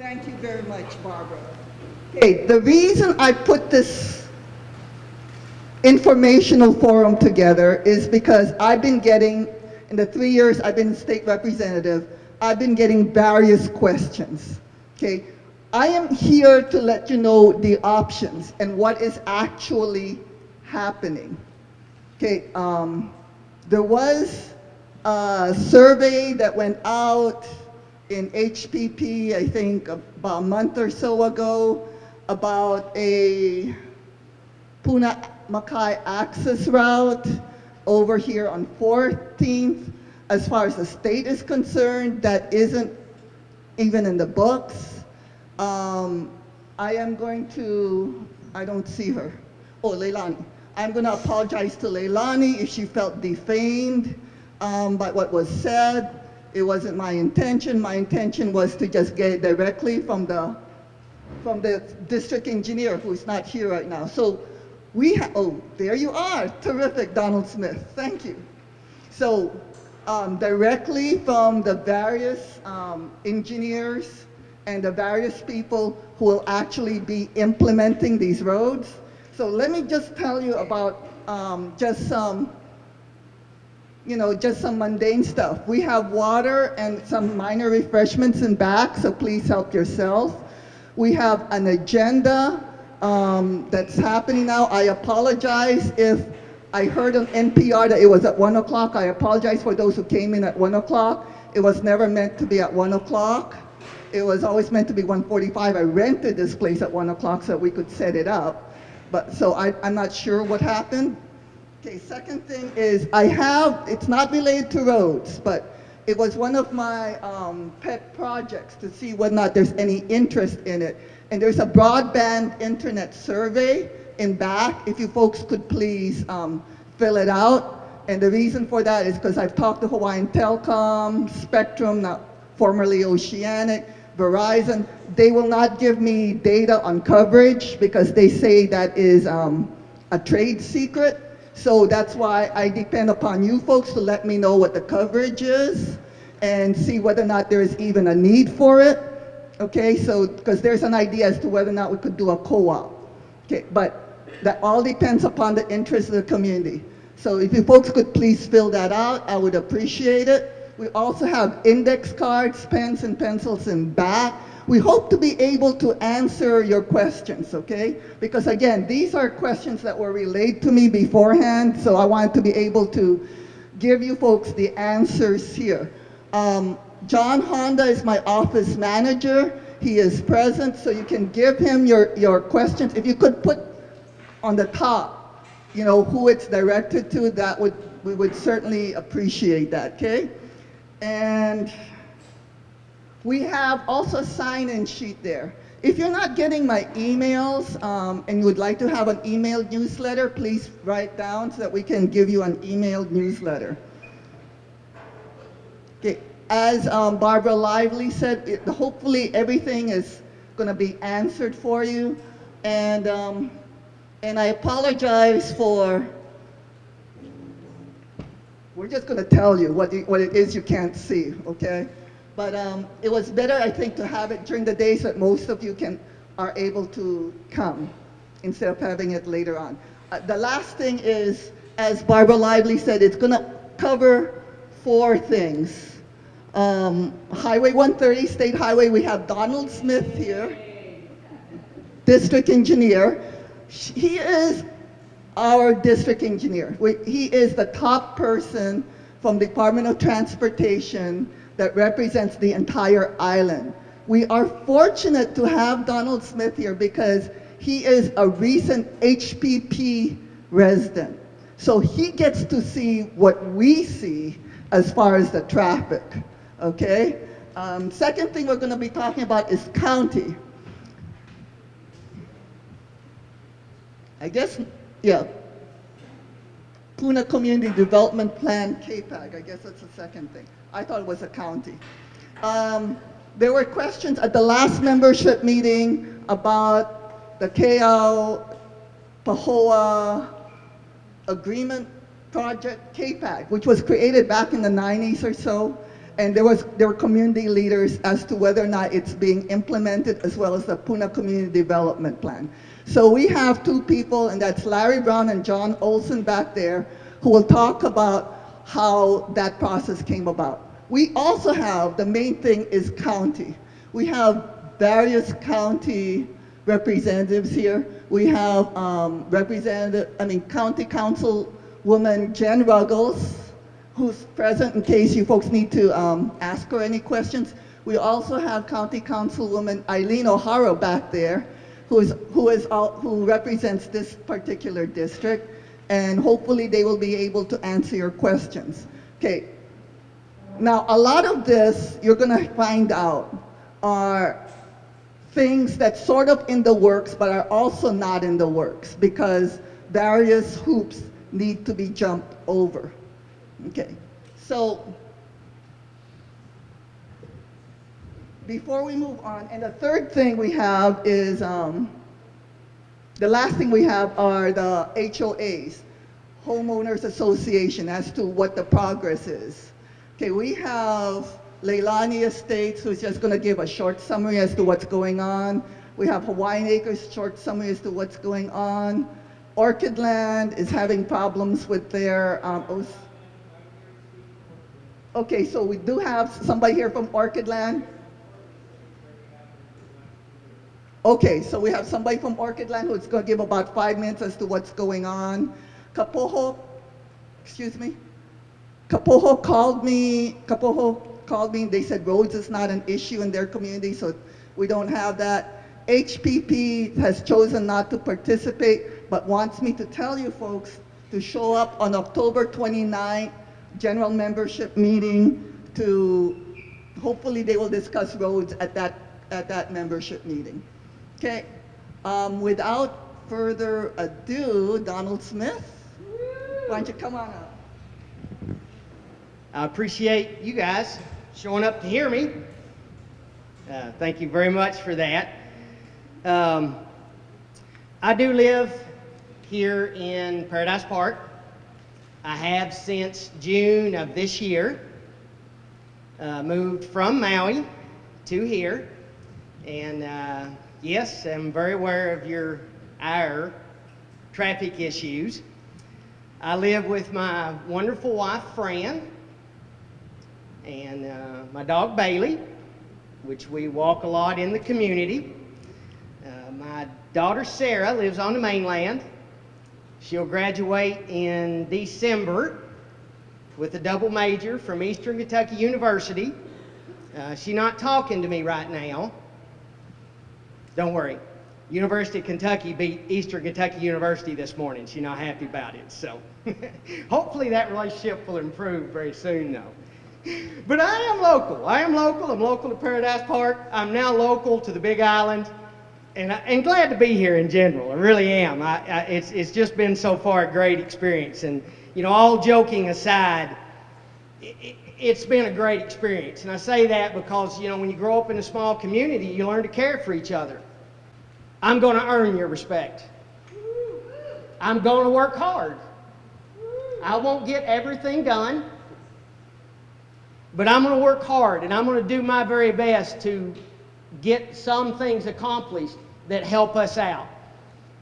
Thank you very much, Barbara. Okay, the reason I put this informational forum together is because I've been getting, in the 3 years I've been state representative, I've been getting various questions. Okay, I am here to let you know the options and what is actually happening. Okay, there was a survey that went out in HPP, I think about a month or so ago, about a Puna Mackay access route over here on 14th. As far as the state is concerned, that isn't even in the books. I am going to, I don't see her. Oh, Leilani. I'm going to apologize to Leilani if she felt defamed by what was said. It wasn't my intention. My intention was to just get it directly from the district engineer, who's not here right now. So we have, oh, there you are. Terrific, Donald Smith. Thank you. So directly from the various engineers and the various people who will actually be implementing these roads. So let me just tell you about just some mundane stuff. We have water and some minor refreshments in back, so please help yourself. We have an agenda that's happening now. I apologize if I heard on NPR that it was at 1 o'clock. I apologize for those who came in at 1 o'clock. It was never meant to be at 1 o'clock. It was always meant to be 1:45. I rented this place at 1 o'clock so we could set it up. But so I'm not sure what happened. Okay, second thing is it's not related to roads, but it was one of my pet projects to see whether or not there's any interest in it. And there's a broadband internet survey in back, if you folks could please fill it out. And the reason for that is because I've talked to Hawaiian Telcom, Spectrum, now formerly Oceanic, Verizon. They will not give me data on coverage because they say that is a trade secret. So that's why I depend upon you folks to let me know what the coverage is and see whether or not there is even a need for it. Okay, so because there's an idea as to whether or not we could do a co-op. Okay, but that all depends upon the interest of the community. So if you folks could please fill that out, I would appreciate it. We also have index cards, pens and pencils in back. We hope to be able to answer your questions, okay? Because again, these are questions that were relayed to me beforehand, so I wanted to be able to give you folks the answers here. John Honda is my office manager. He is present, so you can give him your questions. If you could put on the top, who it's directed to, we would certainly appreciate that, okay? And we have also a sign-in sheet there. If you're not getting my emails and you would like to have an email newsletter, please write down so that we can give you an email newsletter. Okay. As Barbara Lively said, hopefully everything is going to be answered for you. And I apologize for, we're just going to tell you what it is you can't see, okay? But it was better, I think, to have it during the day so that most of you are able to come instead of having it later on. The last thing is, as Barbara Lively said, it's going to cover 4 things. Highway 130, State Highway, we have Donald Smith here, district engineer. He is our district engineer. He is the top person from Department of Transportation that represents the entire island. We are fortunate to have Donald Smith here because he is a recent HPP resident. So he gets to see what we see as far as the traffic, okay? Second thing we're going to be talking about is county. I guess, yeah. Puna Community Development Plan, KPAG, I guess that's the second thing. I thought it was a county. There were questions at the last membership meeting about the KL Pahoa Agreement Project, KPAG, which was created back in the 90s or so. and there were community leaders as to whether or not it's being implemented, as well as the Puna Community Development Plan. So we have two people, and that's Larry Brown and John Olson back there, who will talk about how that process came about. We also have, the main thing is county. We have various county representatives here. We have County Councilwoman Jen Ruggles, who's present in case you folks need to ask her any questions. We also have County Councilwoman Eileen O'Hara back there, who represents this particular district, and hopefully they will be able to answer your questions. Okay. Now, a lot of this you're going to find out are things that's sort of in the works, but are also not in the works because various hoops need to be jumped over. Okay, so before we move on, and the third thing we have is, the last thing we have are the HOAs, Homeowners Association, as to what the progress is. Okay, we have Leilani Estates, who's just going to give a short summary as to what's going on. We have Hawaiian Acres, short summary as to what's going on. Orchid Land is having problems with their, okay, so we do have somebody here from Orchid Land. Okay, so we have somebody from Orchid Land who's going to give about 5 minutes as to what's going on. Kapoho called me, and they said roads is not an issue in their community, so we don't have that. HPP has chosen not to participate, but wants me to tell you folks to show up on October 29th, general membership meeting, to hopefully they will discuss roads at that membership meeting. Okay, without further ado, Donald Smith, why don't you come on up? I appreciate you guys showing up to hear me. Thank you very much for that. I do live here in Paradise Park. I have since June of this year. Moved from Maui to here. And yes, I'm very aware of our traffic issues. I live with my wonderful wife, Fran, and my dog, Bailey, which we walk a lot in the community. My daughter, Sarah, lives on the mainland. She'll graduate in December with a double major from Eastern Kentucky University. She's not talking to me right now. Don't worry. University of Kentucky beat Eastern Kentucky University this morning. She's not happy about it. So hopefully that relationship will improve very soon, though. But I am local. I'm local to Paradise Park. I'm now local to the Big Island. And glad to be here in general. I really am. It's just been so far a great experience. And, you know, all joking aside, it's been a great experience. And I say that because, you know, when you grow up in a small community, you learn to care for each other. I'm going to earn your respect. I'm going to work hard. I won't get everything done, but I'm going to work hard, and I'm going to do my very best to get some things accomplished that help us out.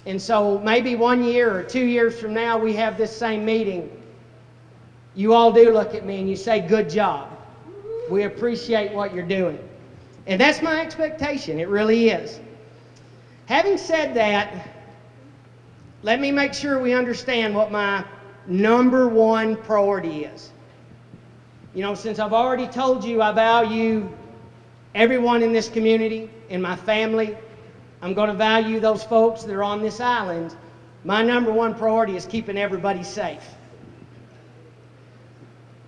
And so maybe 1 year or 2 years from now, we have this same meeting. You all do look at me and you say, good job. We appreciate what you're doing. And that's my expectation. It really is. Having said that, let me make sure we understand what my number one priority is. You know, since I've already told you I value everyone in this community, in my family, I'm going to value those folks that are on this island. My number one priority is keeping everybody safe.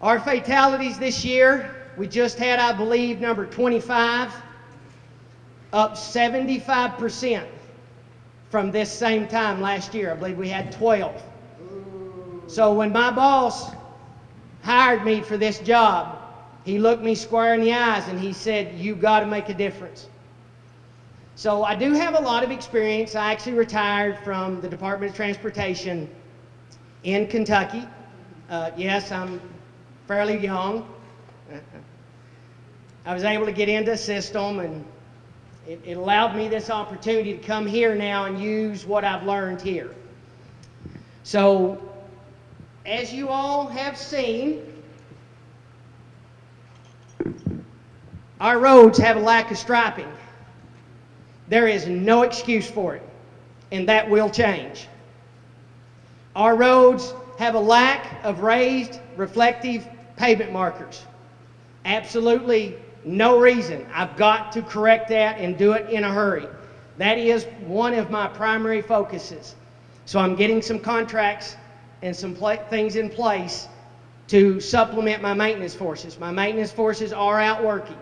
Our fatalities this year, we just had, I believe, number 25, up 75% from this same time last year. I believe we had 12. So when my boss hired me for this job, he looked me square in the eyes and he said, "You got to make a difference." So I do have a lot of experience. I actually retired from the Department of Transportation in Kentucky. Yes, I'm fairly young. I was able to get into a system, and it allowed me this opportunity to come here now and use what I've learned here. So, as you all have seen, our roads have a lack of striping. There is no excuse for it, and that will change. Our roads have a lack of raised reflective pavement markers. Absolutely no reason. I've got to correct that and do it in a hurry. That is one of my primary focuses. So I'm getting some contracts and some things in place to supplement my maintenance forces. My maintenance forces are out working,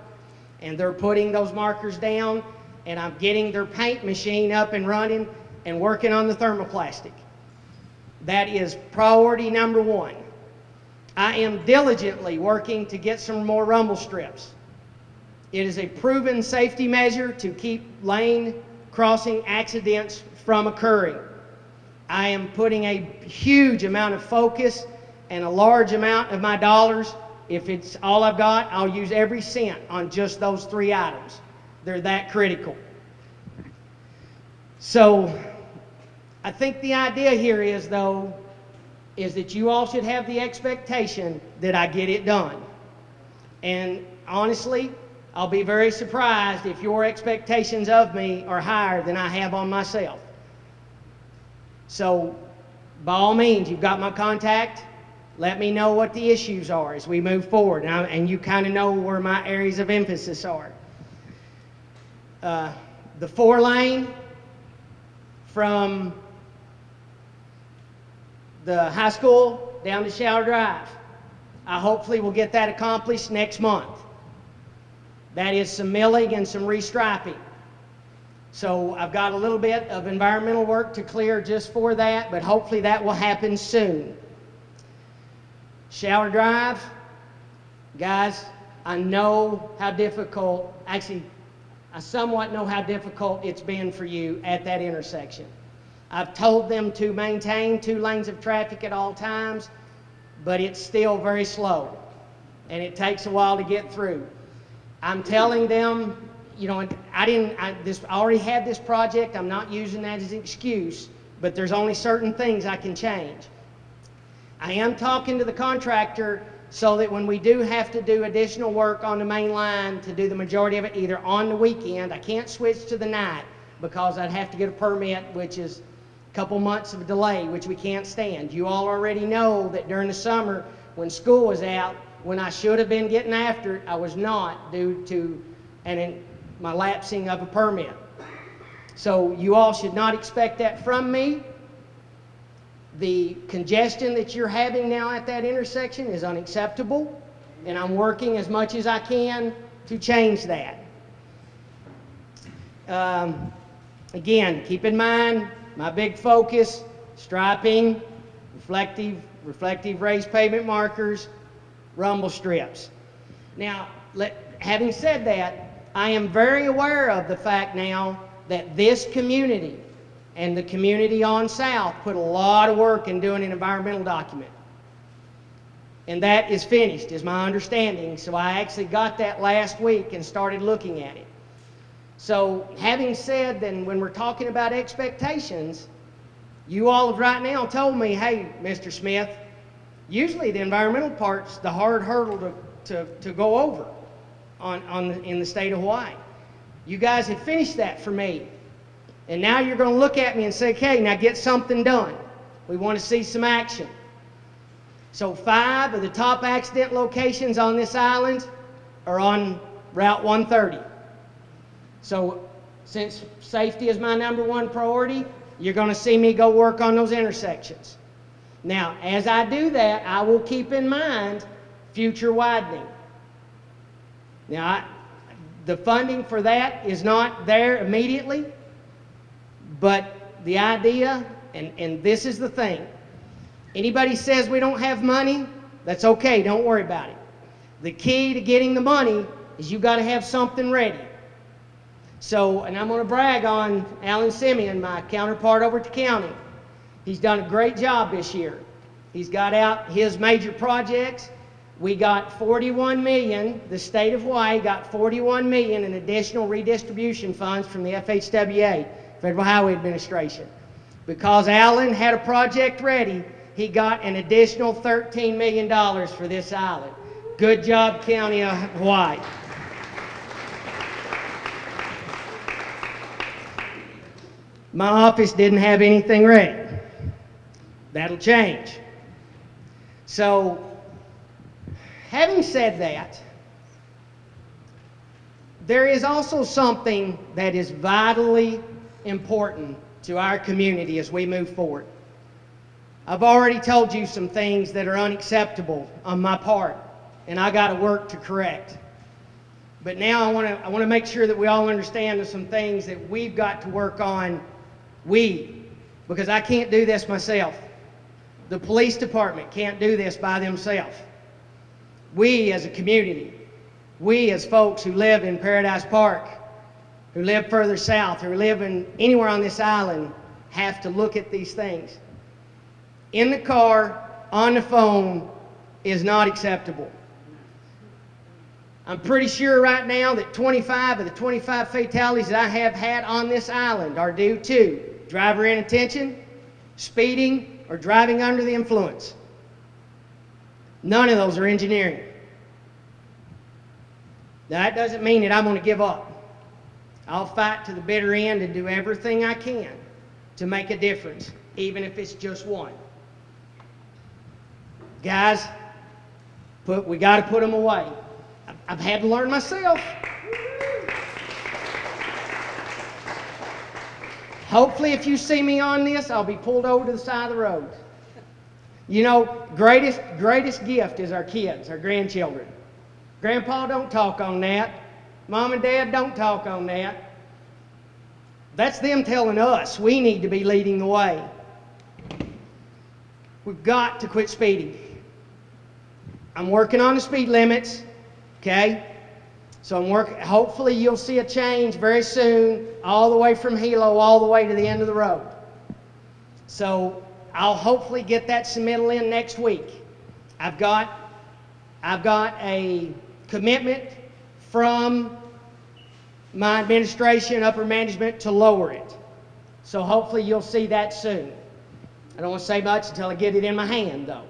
and they're putting those markers down, and I'm getting their paint machine up and running and working on the thermoplastic. That is priority number one. I am diligently working to get some more rumble strips. It is a proven safety measure to keep lane crossing accidents from occurring. I am putting a huge amount of focus and a large amount of my dollars. If it's all I've got, I'll use every cent on just those 3 items. They're that critical. So I think the idea here is, though, is that you all should have the expectation that I get it done. And honestly, I'll be very surprised if your expectations of me are higher than I have on myself. So, by all means, you've got my contact. Let me know what the issues are as we move forward, and you kind of know where my areas of emphasis are. The 4-lane from the high school down to Shower Drive, I hopefully will get that accomplished next month. That is some milling and some restriping. So I've got a little bit of environmental work to clear just for that, but hopefully that will happen soon. Shower Drive, guys, I know how difficult, actually, I somewhat know how difficult it's been for you at that intersection. I've told them to maintain 2 lanes of traffic at all times, but it's still very slow, and it takes a while to get through. I'm telling them, you know, I already had this project. I'm not using that as an excuse, but there's only certain things I can change. I am talking to the contractor so that when we do have to do additional work on the main line to do the majority of it either on the weekend, I can't switch to the night because I'd have to get a permit, which is a couple months of delay, which we can't stand. You all already know that during the summer when school was out, when I should have been getting after it, I was not due to my lapsing of a permit. So you all should not expect that from me. The congestion that you're having now at that intersection is unacceptable, and I'm working as much as I can to change that. Again, keep in mind my big focus: striping, reflective raised pavement markers, rumble strips. Now, having said that, I am very aware of the fact now that this community and the community on South put a lot of work in doing an environmental document. And that is finished, is my understanding. So I actually got that last week and started looking at it. So having said, then, when we're talking about expectations, you all have right now told me, hey, Mr. Smith, usually the environmental part's the hard hurdle to go over in the state of Hawaii. You guys have finished that for me. And now you're going to look at me and say, okay, now get something done. We want to see some action. So 5 of the top accident locations on this island are on Route 130. So since safety is my #1 priority, you're going to see me go work on those intersections. Now, as I do that, I will keep in mind future widening. Now, the funding for that is not there immediately, but the idea, and this is the thing, anybody says we don't have money, that's okay, don't worry about it. The key to getting the money is you've got to have something ready. So, and I'm going to brag on Alan Simeon, my counterpart over at the county. He's done a great job this year. He's got out his major projects. We got 41 million, the state of Hawaii got 41 million in additional redistribution funds from the FHWA, Federal Highway Administration. Because Alan had a project ready, he got an additional $13 million for this island. Good job, County of Hawaii. My office didn't have anything ready. That'll change. So, having said that, there is also something that is vitally important to our community as we move forward. I've already told you some things that are unacceptable on my part, and I got to work to correct. But now I want to make sure that we all understand there's some things that we've got to work on, because I can't do this myself. The police department can't do this by themselves. We as a community, we as folks who live in Paradise Park, who live further south, who live anywhere on this island, have to look at these things. In the car, on the phone, is not acceptable. I'm pretty sure right now that 25 of the 25 fatalities that I have had on this island are due to driver inattention, speeding, or driving under the influence. None of those are engineering. Now, that doesn't mean that I'm going to give up. I'll fight to the bitter end and do everything I can to make a difference, even if it's just one. Guys, we got to put them away. I've had to learn myself. Hopefully, if you see me on this, I'll be pulled over to the side of the road. You know, greatest gift is our kids, our grandchildren. Grandpa, don't talk on that. Mom and Dad, don't talk on that. That's them telling us we need to be leading the way. We've got to quit speeding. I'm working on the speed limits, okay? So hopefully you'll see a change very soon, all the way from Hilo, all the way to the end of the road. So I'll hopefully get that submittal in next week. I've got a commitment from my administration, upper management, to lower it. So hopefully you'll see that soon. I don't want to say much until I get it in my hand, though.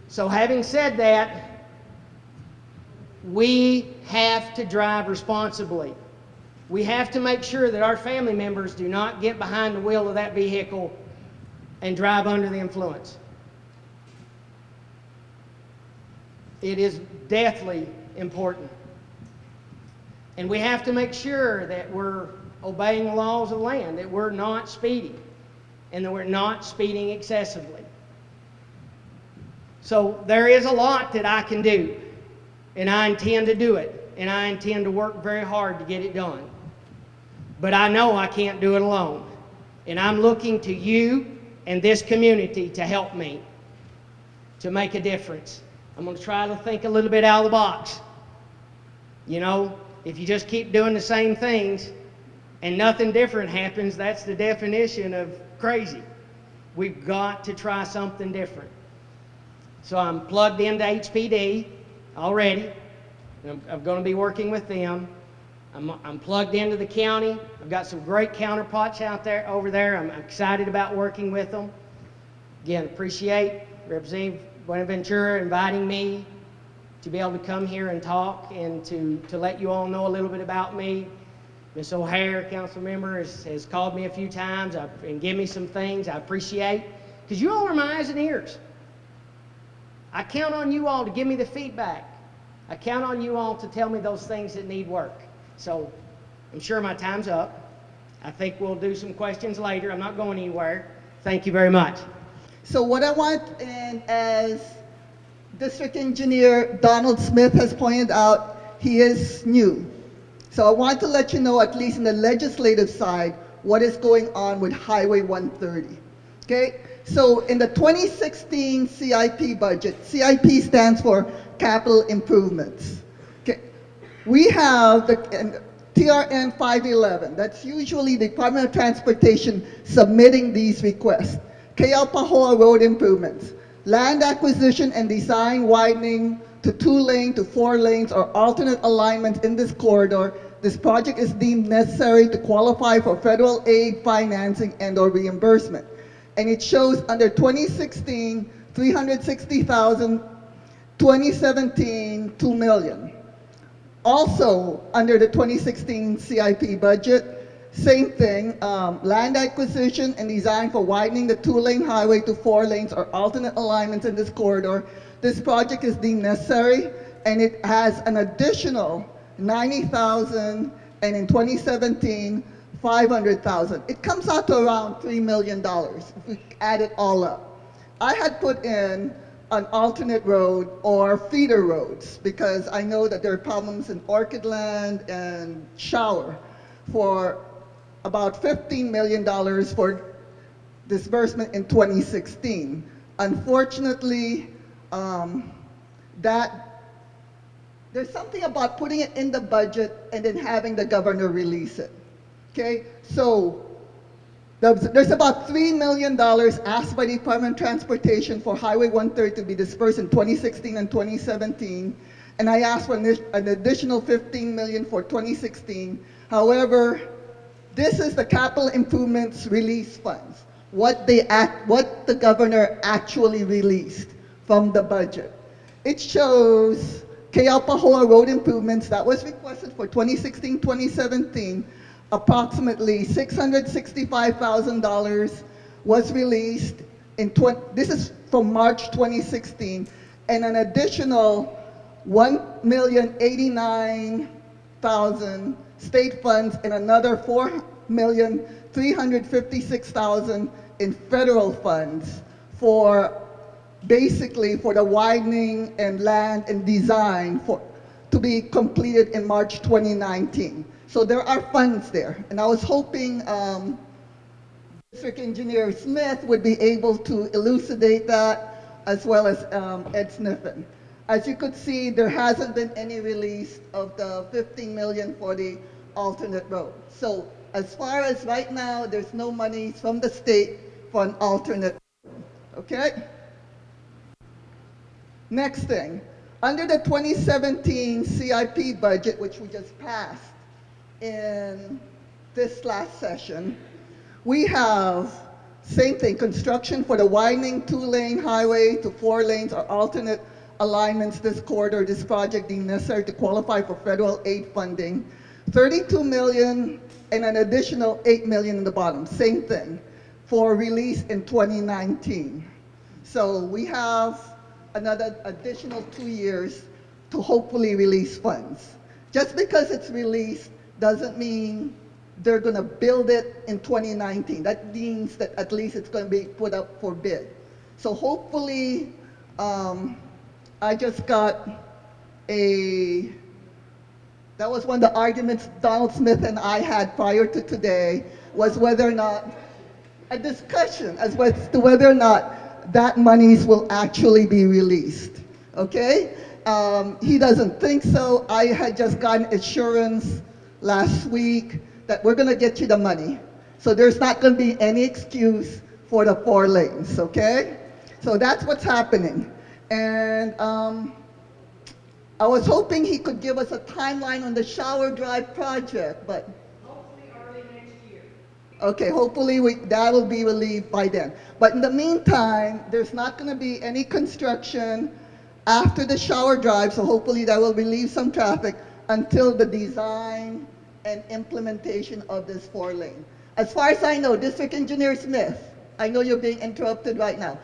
So having said that, we have to drive responsibly. We have to make sure that our family members do not get behind the wheel of that vehicle and drive under the influence. It is deathly important. And we have to make sure that we're obeying the laws of the land, that we're not speeding, and that we're not speeding excessively. So there is a lot that I can do, and I intend to do it, and I intend to work very hard to get it done. But I know I can't do it alone, and I'm looking to you and this community to help me to make a difference. I'm going to try to think a little bit out of the box. You know, if you just keep doing the same things and nothing different happens, that's the definition of crazy. We've got to try something different. So I'm plugged into HPD already. I'm going to be working with them. I'm plugged into the county. I've got some great counterparts over there. I'm excited about working with them. Again, appreciate Representative Buenaventura inviting me to be able to come here and talk and to let you all know a little bit about me. Ms. O'Hare, council member, has called me a few times and given me some things I appreciate, because you all are my eyes and ears. I count on you all to give me the feedback. I count on you all to tell me those things that need work. So I'm sure my time's up. I think we'll do some questions later. I'm not going anywhere. Thank you very much. So what I want, and as District Engineer Donald Smith has pointed out, he is new. So I want to let you know, at least in the legislative side, what is going on with Highway 130. Okay? So in the 2016 CIP budget, CIP stands for Capital Improvements. Okay? We have the TRN 511. That's usually the Department of Transportation submitting these requests. KL Pahoa Road Improvements, land acquisition and design widening to 2 lane to 4 lanes or alternate alignments in this corridor. This project is deemed necessary to qualify for federal aid financing and or reimbursement. And it shows under 2016, 360,000, 2017, 2 million. Also, under the 2016 CIP budget, same thing, land acquisition and design for widening the 2 lane highway to 4 lanes or alternate alignments in this corridor. This project is deemed necessary, and it has an additional 90,000, and in 2017, 500,000. It comes out to around $3 million if we add it all up. I had put in an alternate road or feeder roads because I know that there are problems in Orchid Land and Shower for about $15 million for disbursement in 2016. Unfortunately, there's something about putting it in the budget and then having the governor release it. Okay, so there's about $3 million asked by the Department of Transportation for Highway 130 to be dispersed in 2016 and 2017, and I asked for an additional $15 million for 2016. However, this is the capital improvements release funds, what the governor actually released from the budget. It shows Keaupahoa road improvements that was requested for 2016, 2017. Approximately $665,000 was released in this is from March 2016, and an additional $1,089,000 state funds and another $4,356,000 in federal funds for basically for the widening and land and design to be completed in March 2019. So there are funds there, and I was hoping District Engineer Smith would be able to elucidate that, as well as Ed Sniffen. As you could see, there hasn't been any release of the $15 million for the alternate road. So as far as right now, there's no money from the state for an alternate road, okay? Next thing, under the 2017 CIP budget, which we just passed in this last session, we have, same thing, construction for the widening 2-lane highway to 4 lanes or alternate alignments this corridor, this project deemed necessary to qualify for federal aid funding. 32 million and an additional 8 million in the bottom, same thing, for release in 2019. So we have another additional 2 years to hopefully release funds. Just because it's released doesn't mean they're going to build it in 2019. That means that at least it's going to be put up for bid. So hopefully, I just got that was one of the arguments Donald Smith and I had prior to today, was whether or not, a discussion as to whether or not that monies will actually be released, okay? He doesn't think so. I had just gotten assurance last week that we're gonna get you the money. So there's not gonna be any excuse for the 4 lanes, okay? So that's what's happening. And I was hoping he could give us a timeline on the Shower Drive project, but Hopefully early next year. okay, hopefully that'll be relieved by then. But in the meantime, there's not going to be any construction after the Shower Drive, so hopefully that will relieve some traffic until the design and implementation of this 4-lane. As far as I know, District Engineer Smith, I know you're being interrupted right now.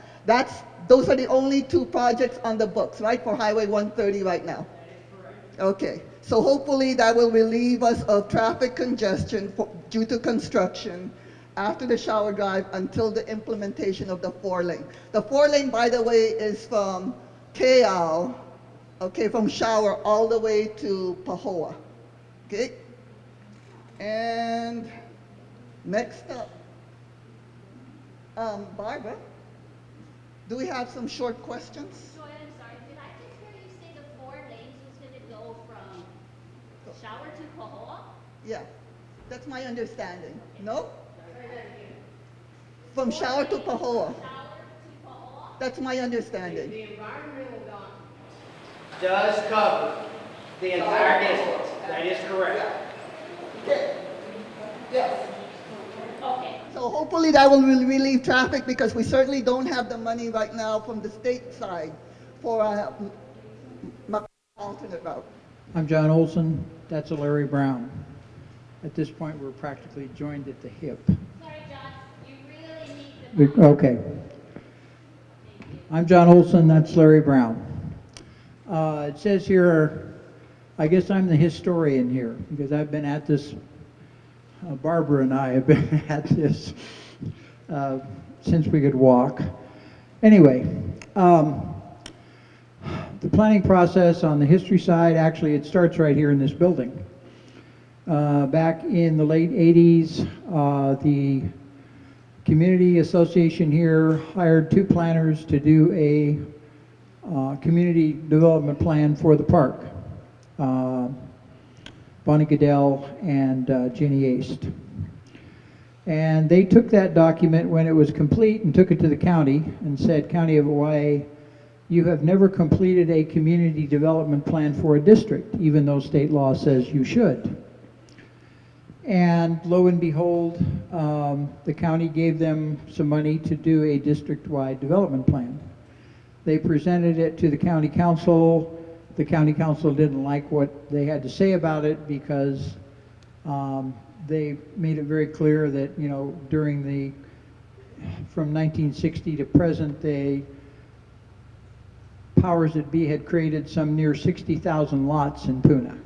Those are the only 2 projects on the books, right, for Highway 130 right now? That is correct. Okay, so hopefully that will relieve us of traffic congestion due to construction after the Shower Drive until the implementation of the 4-lane. The 4-lane, by the way, is from Keau, okay, from Shower all the way to Pahoa, okay? And next up, Barbara, do we have some short questions? Joy, I'm sorry, did I just hear you say the 4 lanes was going to go from Shower to Pahoa? Yeah, that's my understanding. No? Say that again. From Shower to Pahoa. Shower to Pahoa? That's my understanding. The environmental document does cover the entire distance. That is correct. Okay. Yes. Okay. So hopefully that will relieve traffic because we certainly don't have the money right now from the state side for a alternate route. I'm John Olson. That's a Larry Brown. At this point, we're practically joined at the hip. Sorry, John, you really need the. Okay. I'm John Olson. That's Larry Brown. It says here, I guess I'm the historian here because I've been at this. Barbara and I have been at this since we could walk. Anyway, the planning process on the history side, actually it starts right here in this building. Back in the late 80s, the community association here hired 2 planners to do a community development plan for the park. Bonnie Goodell and Jenny Aist. And they took that document when it was complete and took it to the county and said, County of Hawaii, you have never completed a community development plan for a district, even though state law says you should. And lo and behold, the county gave them some money to do a district-wide development plan. They presented it to the county council. The county council didn't like what they had to say about it because they made it very clear that, you know, from 1960 to present, powers that be had created some near 60,000 lots in Puna.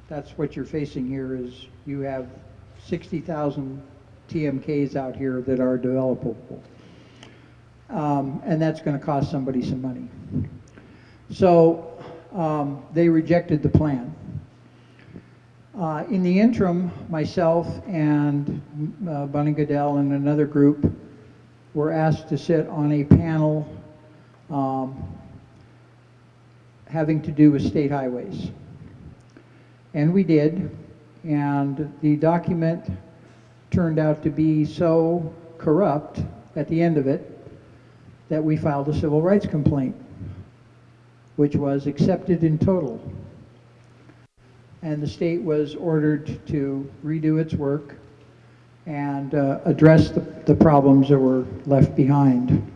That's what you're facing here is you have 60,000 TMKs out here that are developable. And that's going to cost somebody some money. So they rejected the plan. In the interim, myself and Bonnie Goodell and another group were asked to sit on a panel having to do with state highways. And we did, and the document turned out to be so corrupt at the end of it that we filed a civil rights complaint, which was accepted in total. And the state was ordered to redo its work and address the problems that were left behind.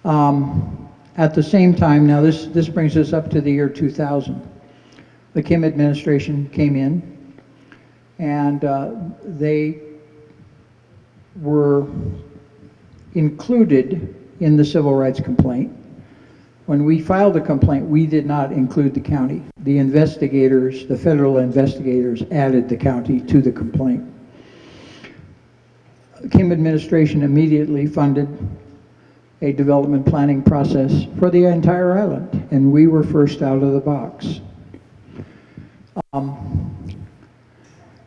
At the same time, now this brings us up to the year 2000. The Kim administration came in and they were included in the civil rights complaint. When we filed the complaint, we did not include the county. The investigators, the federal investigators, added the county to the complaint. The Kim administration immediately funded a development planning process for the entire island, and we were first out of the box.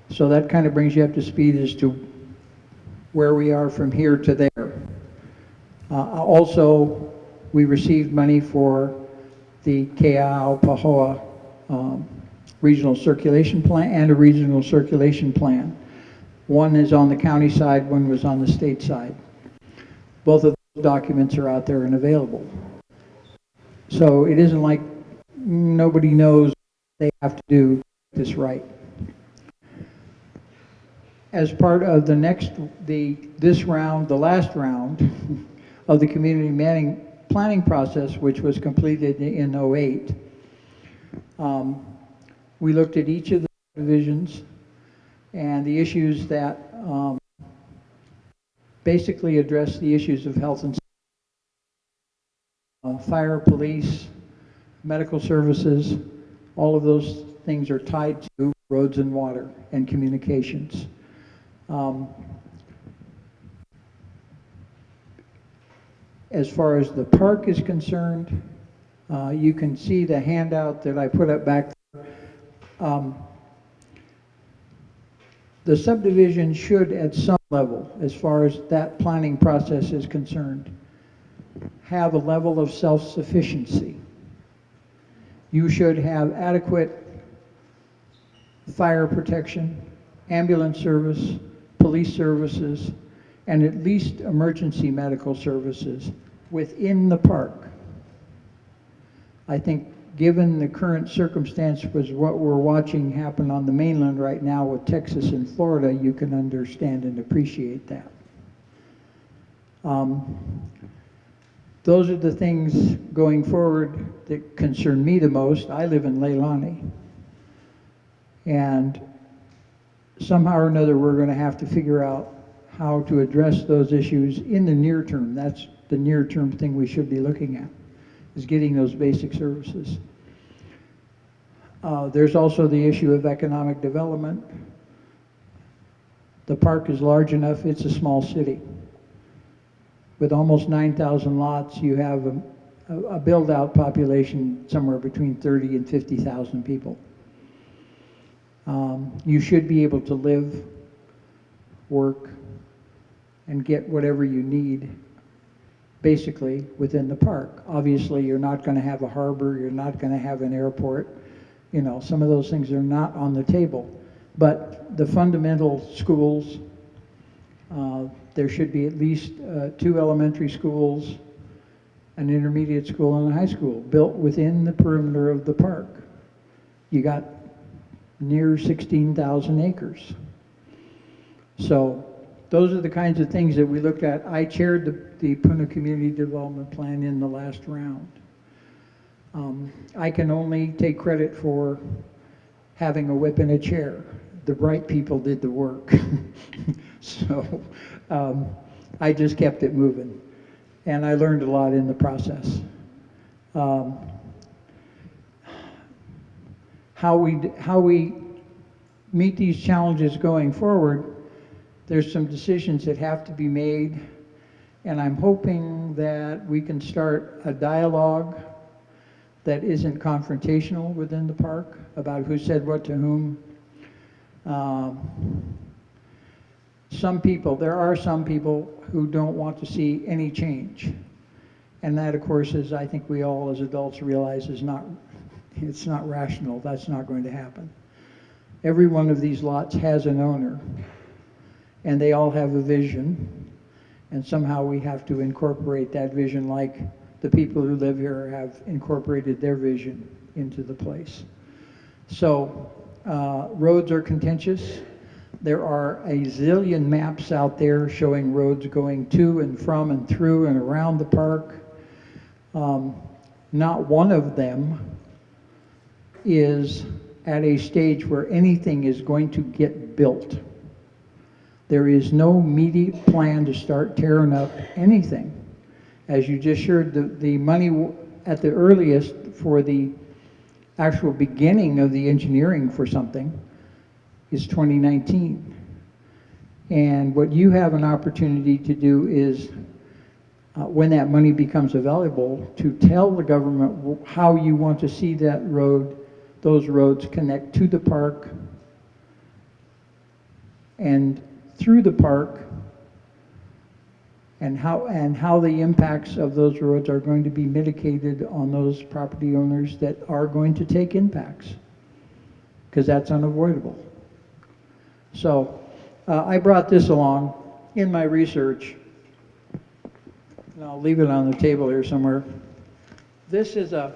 So that kind of brings you up to speed as to where we are from here to there. Also, we received money for the Kea'aupahoa regional circulation plan and a regional circulation plan. One is on the county side, one was on the state side. Both of those documents are out there and available. So it isn't like nobody knows what they have to do this right. As part of the last round of the community planning process, which was completed in '08, we looked at each of the divisions and the issues that basically address the issues of health and safety, fire, police, medical services. All of those things are tied to roads and water and communications. As far as the park is concerned, you can see the handout that I put up back there. The subdivision should, at some level, as far as that planning process is concerned, have a level of self-sufficiency. You should have adequate fire protection, ambulance service, police services. and at least emergency medical services within the park. I think given the current circumstance was what we're watching happen on the mainland right now with Texas and Florida, you can understand and appreciate that. Those are the things going forward that concern me the most. I live in Leilani, and somehow or another we're going to have to figure out how to address those issues in the near term. That's the near term thing we should be looking at, is getting those basic services. There's also the issue of economic development. The park is large enough, it's a small city. With almost 9,000 lots, you have a build-out population somewhere between 30 and 50,000 people. You should be able to live, work, and get whatever you need basically within the park. Obviously, you're not going to have a harbor, you're not going to have an airport. You know, some of those things are not on the table. But the fundamental schools, there should be at least 2 elementary schools, an intermediate school, and a high school built within the perimeter of the park. You got near 16,000 acres. So those are the kinds of things that we looked at. I chaired the Puna Community Development Plan in the last round. I can only take credit for having a whip and a chair. The bright people did the work. So I just kept it moving. And I learned a lot in the process. How we meet these challenges going forward, there's some decisions that have to be made, and I'm hoping that we can start a dialogue that isn't confrontational within the park about who said what to whom. There are some people who don't want to see any change, and that, of course, is, I think we all as adults realize, it's not rational. That's not going to happen. Every one of these lots has an owner, and they all have a vision, and somehow we have to incorporate that vision like the people who live here have incorporated their vision into the place. So roads are contentious. There are a zillion maps out there showing roads going to and from and through and around the park. Not one of them is at a stage where anything is going to get built. There is no immediate plan to start tearing up anything. As you just heard, the money at the earliest for the actual beginning of the engineering for something is 2019. And what you have an opportunity to do is, when that money becomes available, to tell the government how you want to see those roads connect to the park and through the park, and how the impacts of those roads are going to be mitigated on those property owners that are going to take impacts, because that's unavoidable. So I brought this along in my research, and I'll leave it on the table here somewhere. This is a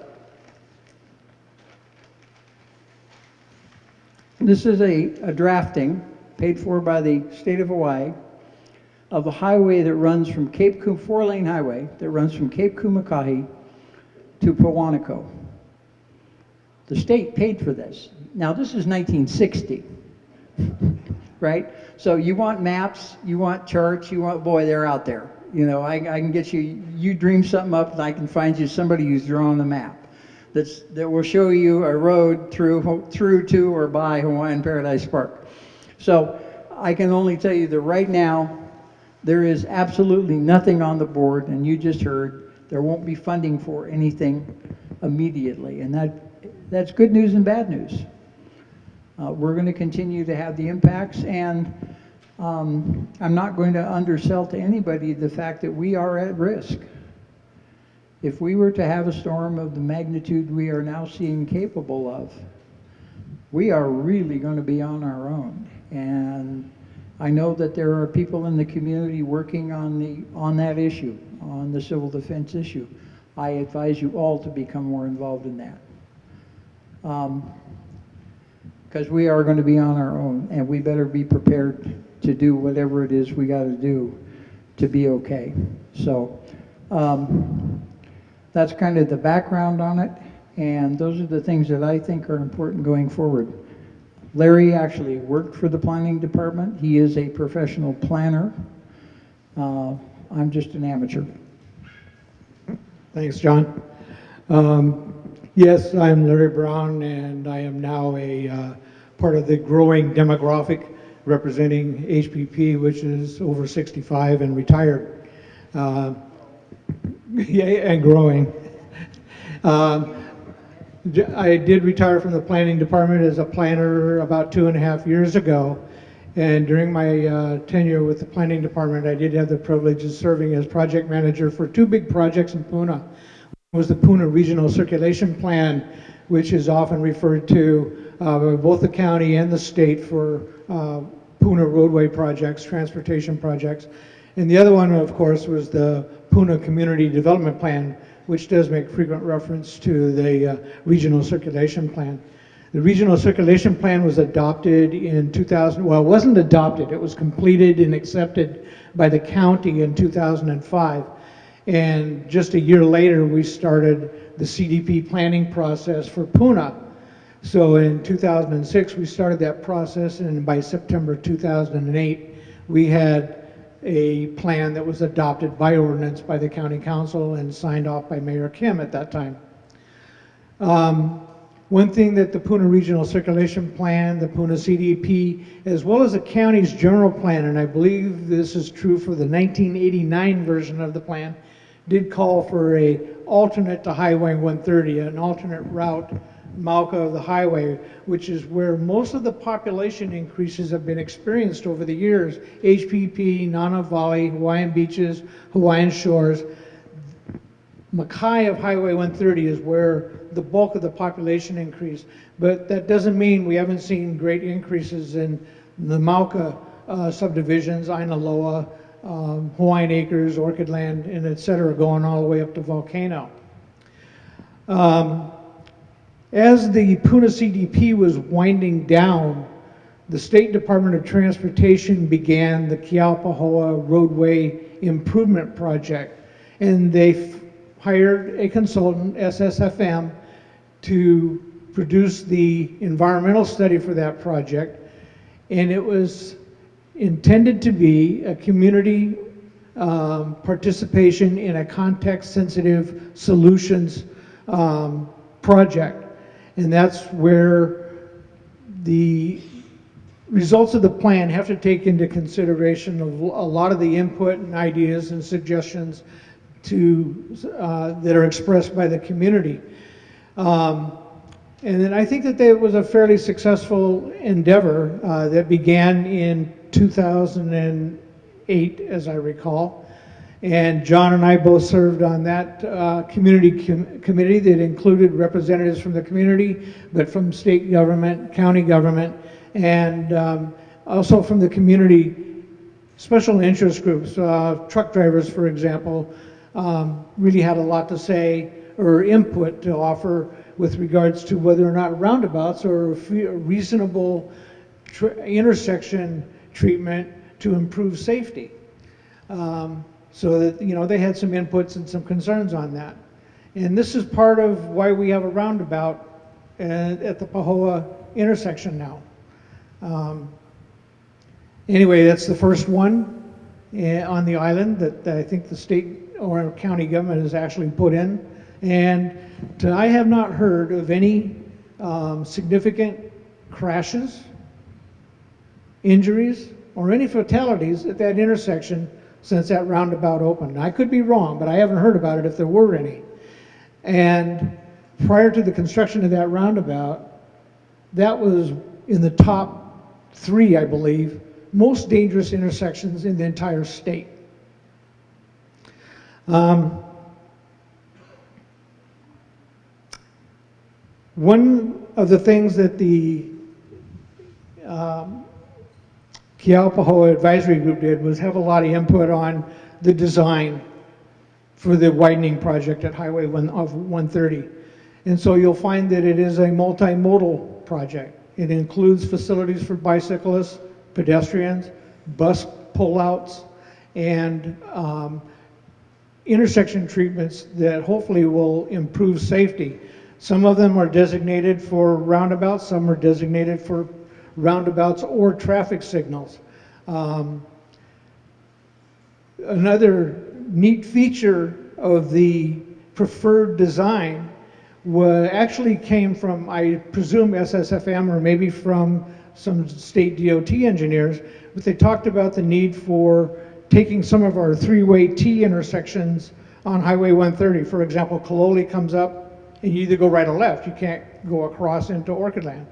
drafting paid for by the state of Hawaii of a highway that runs from Cape Coom, 4-lane highway that runs from Cape Kumakahi to Powaniko. The state paid for this. Now this is 1960, right? So you want maps, you want charts, boy, they're out there. You know, I can get you dream something up and I can find you somebody who's drawn a map that will show you a road through to or by Hawaiian Paradise Park. So I can only tell you that right now, there is absolutely nothing on the board, and you just heard there won't be funding for anything immediately, and that's good news and bad news. We're going to continue to have the impacts, and I'm not going to undersell to anybody the fact that we are at risk. If we were to have a storm of the magnitude we are now seeing capable of, we are really going to be on our own. And I know that there are people in the community working on that issue, on the civil defense issue. I advise you all to become more involved in that. Because we are going to be on our own, and we better be prepared to do whatever it is we got to do to be okay. So that's kind of the background on it, and those are the things that I think are important going forward. Larry actually worked for the planning department. He is a professional planner. I'm just an amateur. Thanks, John. Yes, I'm Larry Brown, and I am now a part of the growing demographic representing HPP, which is over 65 and retired. Yeah, and growing. I did retire from the planning department as a planner about 2.5 years ago. And during my tenure with the planning department, I did have the privilege of serving as project manager for 2 big projects in Puna. One was the Puna Regional Circulation Plan, which is often referred to by both the county and the state for Puna roadway projects, transportation projects. And the other one, of course, was the Puna Community Development Plan, which does make frequent reference to the Regional Circulation Plan. The Regional Circulation Plan was adopted in 2000, well, it wasn't adopted, it was completed and accepted by the county in 2005. And just a year later, we started the CDP planning process for Puna. So in 2006, we started that process, and by September 2008, we had a plan that was adopted by ordinance by the county council and signed off by Mayor Kim at that time. One thing that the Puna Regional Circulation Plan, the Puna CDP, as well as the county's general plan, and I believe this is true for the 1989 version of the plan, did call for a alternate to Highway 130, an alternate route, Malka of the highway, which is where most of the population increases have been experienced over the years. HPP, Nana Valley, Hawaiian Beaches, Hawaiian Shores. Mackay of Highway 130 is where the bulk of the population increase, but that doesn't mean we haven't seen great increases in the Malka subdivisions, Ainaloa, Hawaiian Acres, Orchid Land, and et cetera, going all the way up to Volcano. As the Puna CDP was winding down, the State Department of Transportation began the Keaupahoa Roadway Improvement Project, and they hired a consultant, SSFM, to produce the environmental study for that project, and it was intended to be a community participation in a context-sensitive solutions project. And that's where the results of the plan have to take into consideration of a lot of the input and ideas and suggestions that are expressed by the community. And then I think that it was a fairly successful endeavor that began in 2008, as I recall. And John and I both served on that community committee that included representatives from the community, but from state government, county government, and also from the community special interest groups. Truck drivers, for example, really had a lot to say or input to offer with regards to whether or not roundabouts are a reasonable intersection treatment to improve safety. So that, you know, they had some inputs and some concerns on that. And this is part of why we have a roundabout at the Pahoa intersection now. Anyway, that's the first one on the island that I think the state or county government has actually put in. And I have not heard of any significant crashes, injuries, or any fatalities at that intersection since that roundabout opened. I could be wrong, but I haven't heard about it if there were any. And prior to the construction of that roundabout, that was in the top 3, I believe, most dangerous intersections in the entire state. One of the things that the Kealpahoa Advisory Group did was have a lot of input on the design for the widening project at Highway 130. And so you'll find that it is a multimodal project. It includes facilities for bicyclists, pedestrians, bus pullouts, and intersection treatments that hopefully will improve safety. Some of them are designated for roundabouts, some are designated for roundabouts or traffic signals. Another neat feature of the preferred design actually came from, I presume, SSFM or maybe from some state DOT engineers, but they talked about the need for taking some of our three-way T intersections on Highway 130. For example, Kaloli comes up and you either go right or left. You can't go across into Orchid Land.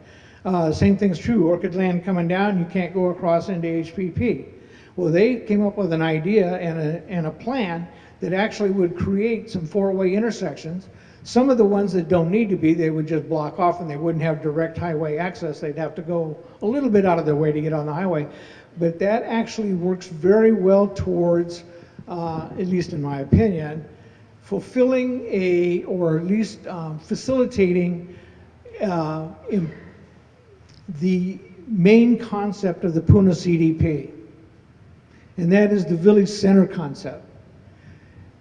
Same thing's true, Orchid Land coming down, you can't go across into HPP. Well, they came up with an idea and a plan that actually would create some four-way intersections. Some of the ones that don't need to be, they would just block off and they wouldn't have direct highway access. They'd have to go a little bit out of their way to get on the highway. But that actually works very well towards, at least in my opinion, fulfilling or at least facilitating the main concept of the Puna CDP. And that is the village center concept.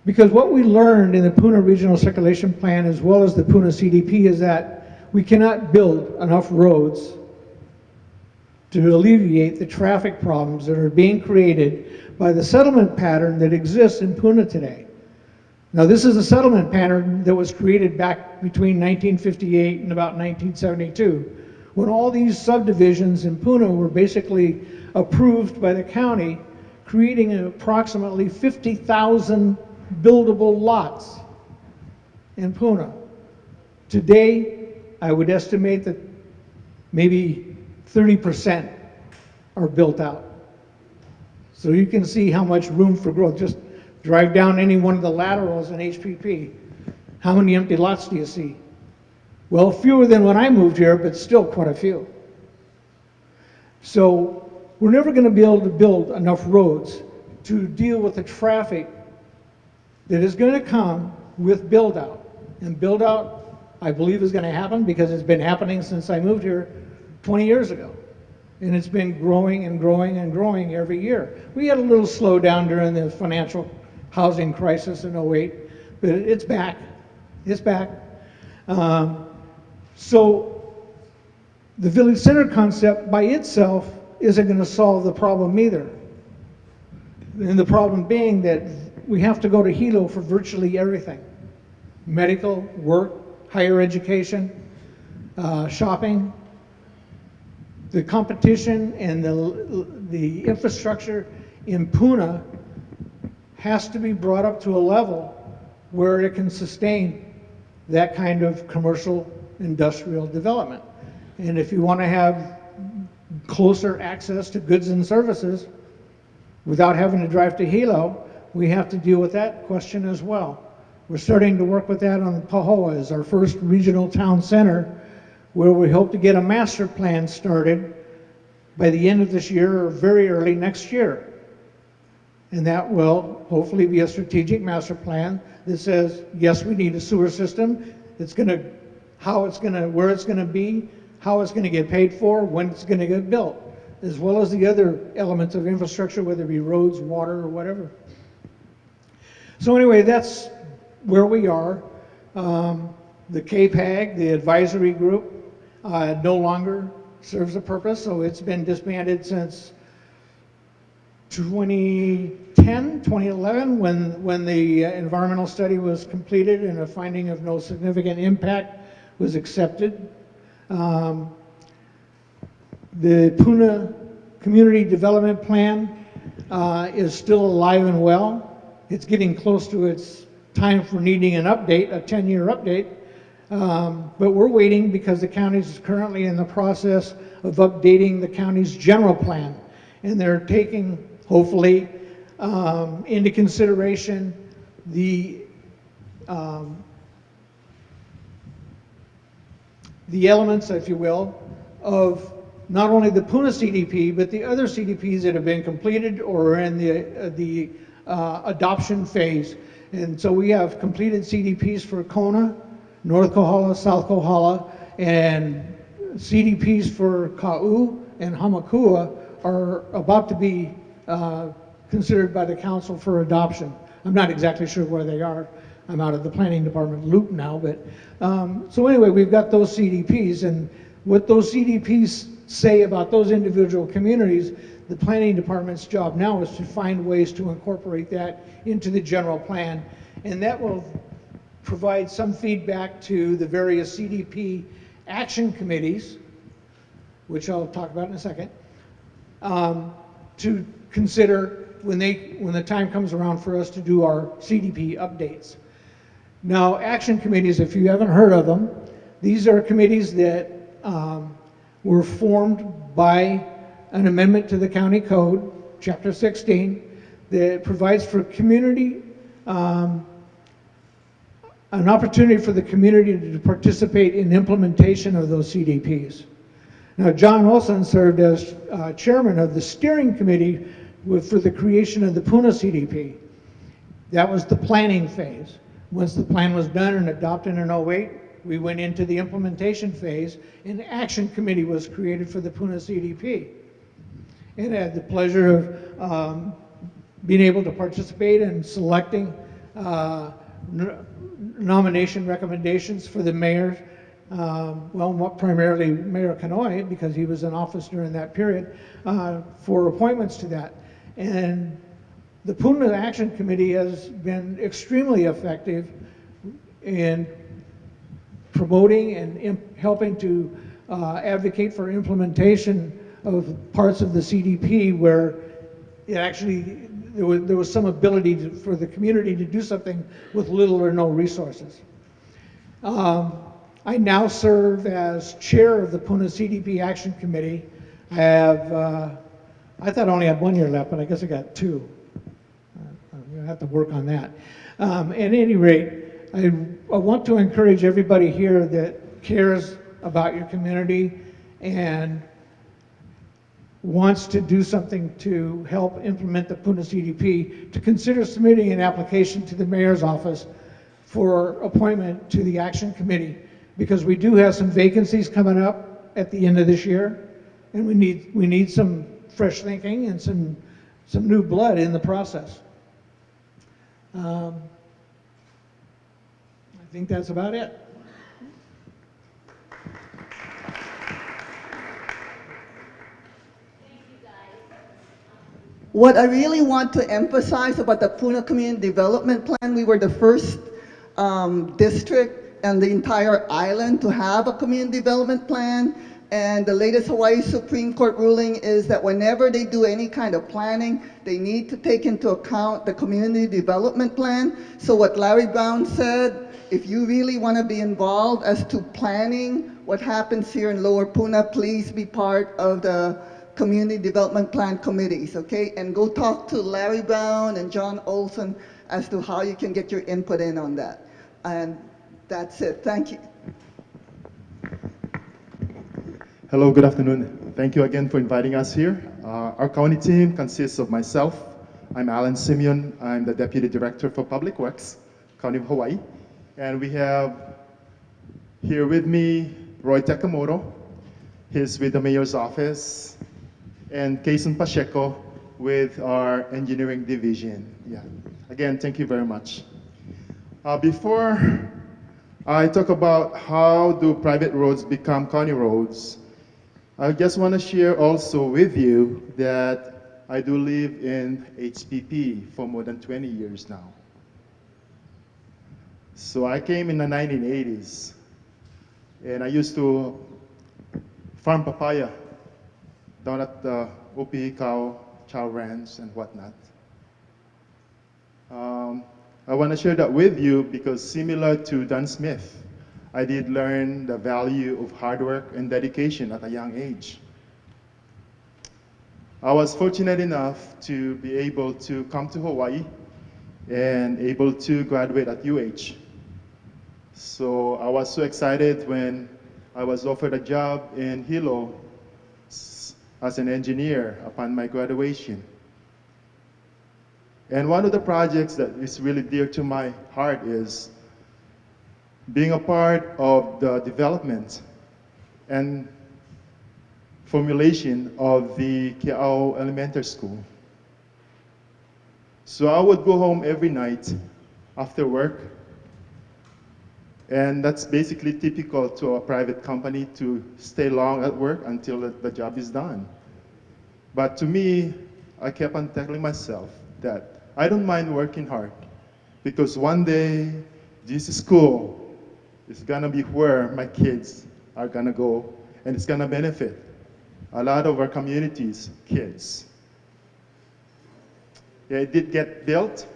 Because what we learned in the Puna Regional Circulation Plan as well as the Puna CDP is that we cannot build enough roads to alleviate the traffic problems that are being created by the settlement pattern that exists in Puna today. Now, this is a settlement pattern that was created back between 1958 and about 1972, when all these subdivisions in Puna were basically approved by the county, creating approximately 50,000 buildable lots in Puna. Today, I would estimate that maybe 30% are built out. So you can see how much room for growth. Just drive down any one of the laterals in HPP. How many empty lots do you see? Well, fewer than when I moved here, but still quite a few. So we're never going to be able to build enough roads to deal with the traffic that is going to come with build out. And build out, I believe, is going to happen because it's been happening since I moved here 20 years ago. And it's been growing and growing and growing every year. We had a little slowdown during the financial housing crisis in '08, but it's back. It's back. So the village center concept by itself isn't going to solve the problem either. And the problem being that we have to go to Hilo for virtually everything. Medical, work, higher education, shopping. The competition and the infrastructure in Puna has to be brought up to a level where it can sustain that kind of commercial industrial development. And if you want to have closer access to goods and services without having to drive to Hilo, we have to deal with that question as well. We're starting to work with that on Pahoa as our first regional town center, where we hope to get a master plan started by the end of this year or very early next year. And that will hopefully be a strategic master plan that says, yes, we need a sewer system. It's going to, where it's going to be, how it's going to get paid for, when it's going to get built, as well as the other elements of infrastructure, whether it be roads, water, or whatever. So anyway, that's where we are. The KPAG, the advisory group, no longer serves a purpose, so it's been disbanded since 2011, when the environmental study was completed and a finding of no significant impact was accepted. The Puna Community Development Plan is still alive and well. It's getting close to its time for needing an update, a 10-year update. But we're waiting because the county is currently in the process of updating the county's general plan. And they're taking, hopefully, into consideration the elements, if you will, of not only the Puna CDP, but the other CDPs that have been completed or are in the adoption phase. And so we have completed CDPs for Kona, North Kohala, South Kohala, and CDPs for Ka'u and Hamakua are about to be considered by the council for adoption. I'm not exactly sure where they are. I'm out of the planning department loop now, but so anyway, we've got those CDPs, and what those CDPs say about those individual communities, the planning department's job now is to find ways to incorporate that into the general plan, and that will provide some feedback to the various CDP action committees, which I'll talk about in a second, to consider when the time comes around for us to do our CDP updates. Now, action committees, if you haven't heard of them, these are committees that were formed by an amendment to the county code, chapter 16, that provides for community, an opportunity for the community to participate in implementation of those CDPs. Now, John Olson served as chairman of the steering committee for the creation of the Puna CDP. That was the planning phase. Once the plan was done and adopted in 08, we went into the implementation phase, and the action committee was created for the Puna CDP. And I had the pleasure of being able to participate in selecting nomination recommendations for the mayor, primarily Mayor Kanoy, because he was in office during that period, for appointments to that. And the Puna Action Committee has been extremely effective in promoting and helping to advocate for implementation of parts of the CDP where it actually, there was some ability for the community to do something with little or no resources. I now serve as chair of the Puna CDP Action Committee. I have, I thought I only had 1 year left, but I guess I got 2. I'm going to have to work on that. At any rate, I want to encourage everybody here that cares about your community and wants to do something to help implement the Puna CDP to consider submitting an application to the mayor's office for appointment to the action committee, because we do have some vacancies coming up at the end of this year, and we need some fresh thinking and some new blood in the process. I think that's about it. What I really want to emphasize about the Puna Community Development Plan, we were the first district and the entire island to have a community development plan. And the latest Hawaii Supreme Court ruling is that whenever they do any kind of planning, they need to take into account the community development plan. So what Larry Brown said, if you really want to be involved as to planning what happens here in Lower Puna, please be part of the community development plan committees, okay? And go talk to Larry Brown and John Olson as to how you can get your input in on that. And that's it. Thank you. Hello, good afternoon. Thank you again for inviting us here. Our county team consists of myself. I'm Alan Simeon. I'm the Deputy Director for Public Works, County of Hawaii. And we have here with me Roy Takamoto. He's with the Mayor's Office. And Kason Pacheco with our Engineering Division. Yeah. Again, thank you very much. Before I talk about how do private roads become county roads, I just want to share also with you that I do live in HPP for more than 20 years now. So I came in the 1980s, and I used to farm papaya down at the Opihikau Chow Ranch and whatnot. I want to share that with you because similar to Dan Smith, I did learn the value of hard work and dedication at a young age. I was fortunate enough to be able to come to Hawaii and able to graduate at UH. So I was so excited when I was offered a job in Hilo as an engineer upon my graduation. And one of the projects that is really dear to my heart is being a part of the development and formulation of the Kiao Elementary School. So I would go home every night after work, and that's basically typical to a private company to stay long at work until the job is done. But to me, I kept on telling myself that I don't mind working hard because one day this school is gonna be where my kids are gonna go, and it's gonna benefit a lot of our community's kids. Yeah, it did get built,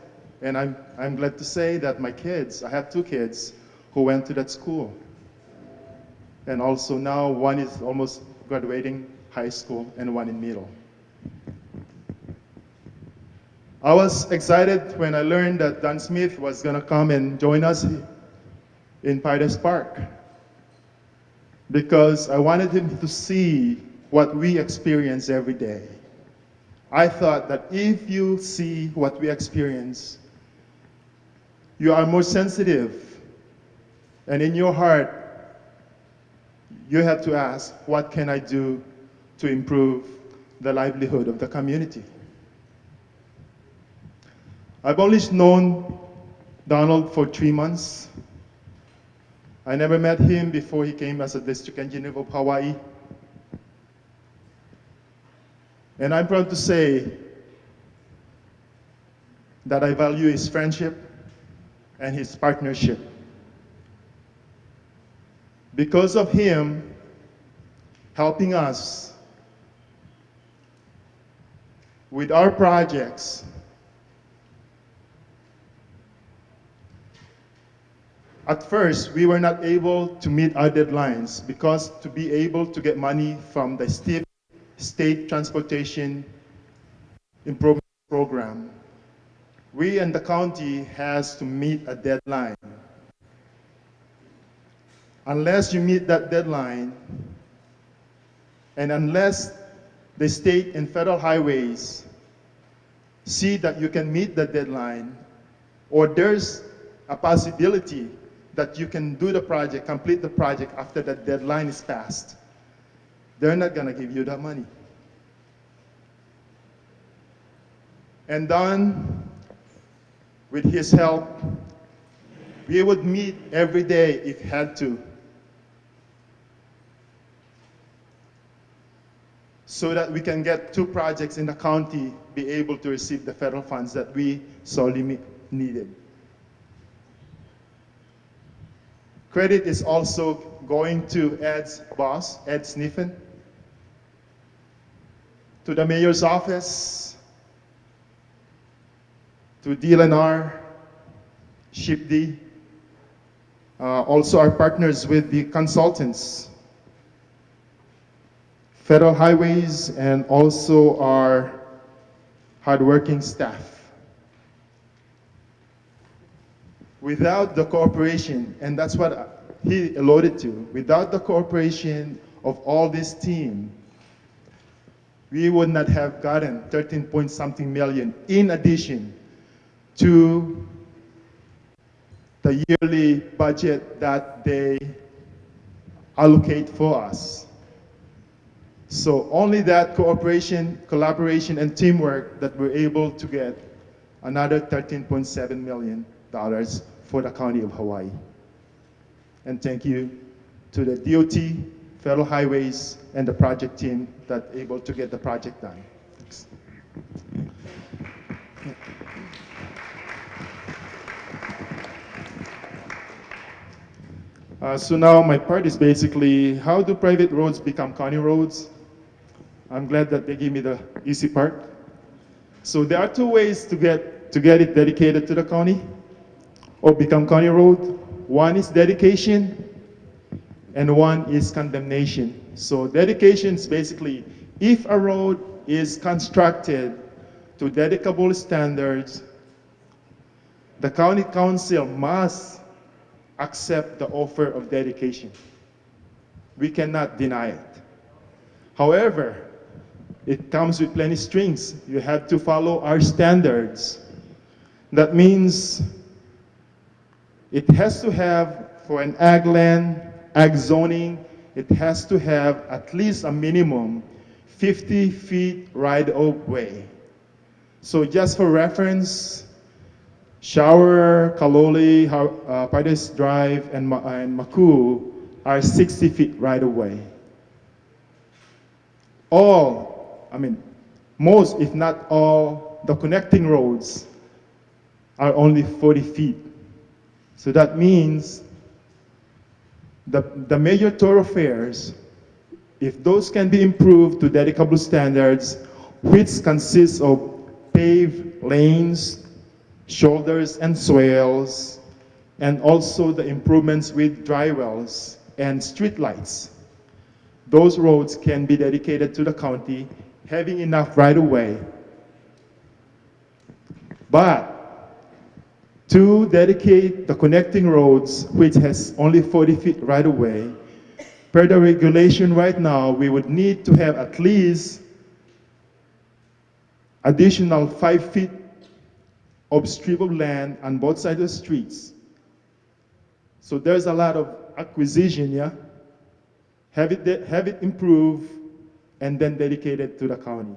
and I'm glad to say that my kids, I have two kids who went to that school. And also now one is almost graduating high school and one in middle. I was excited when I learned that Don Smith was gonna come and join us in Paradise Park because I wanted him to see what we experience every day. I thought that if you see what we experience, you are more sensitive, and in your heart, you have to ask, what can I do to improve the livelihood of the community? I've only known Donald for 3 months. I never met him before he came as a district engineer of Hawaii. And I'm proud to say that I value his friendship and his partnership. Because of him helping us with our projects, at first, we were not able to meet our deadlines because to be able to get money from the State Transportation Improvement Program, we and the county has to meet a deadline. Unless you meet that deadline, and unless the state and federal highways see that you can meet the deadline, or there's a possibility that you can do the project, complete the project after the deadline is passed, they're not gonna give you that money. And Don, with his help, we would meet every day if had to, so that we can get 2 projects in the county be able to receive the federal funds that we sorely needed. Credit is also going to Ed's boss, Ed Sniffen, to the mayor's office, to DLNR, SHPD, also our partners with the consultants, federal highways, and also our hardworking staff. Without the cooperation, and that's what he alluded to, without the cooperation of all this team, we would not have gotten 13 point something million in addition to the yearly budget that they allocate for us. So only that cooperation, collaboration, and teamwork that we're able to get another $13.7 million for the County of Hawaii. And thank you to the DOT, Federal Highways, and the project team that able to get the project done. Thanks. So now my part is basically how do private roads become county roads? I'm glad that they gave me the easy part. So there are 2 ways to get it dedicated to the county or become county road. One is dedication and one is condemnation. So dedication is basically if a road is constructed to dedicable standards, the county council must accept the offer of dedication. We cannot deny it. However, it comes with plenty strings. You have to follow our standards. That means it has to have, for an ag land, ag zoning, it has to have at least a minimum 50 feet right-of way. So just for reference, Shower, Kaloli, Paradise Drive, and Maku are 60 feet right-of-way. Most, if not all, the connecting roads are only 40 feet. So that means the major thoroughfares, if those can be improved to dedicable standards, which consists of paved lanes, shoulders and swales, and also the improvements with dry wells and street lights. Those roads can be dedicated to the county, having enough right-of-way. But to dedicate the connecting roads, which has only 40 feet right-of-way, per the regulation right now, we would need to have at least additional 5 feet of strip of land on both sides of the streets. So there's a lot of acquisition, yeah? Have it improved and then dedicated to the county.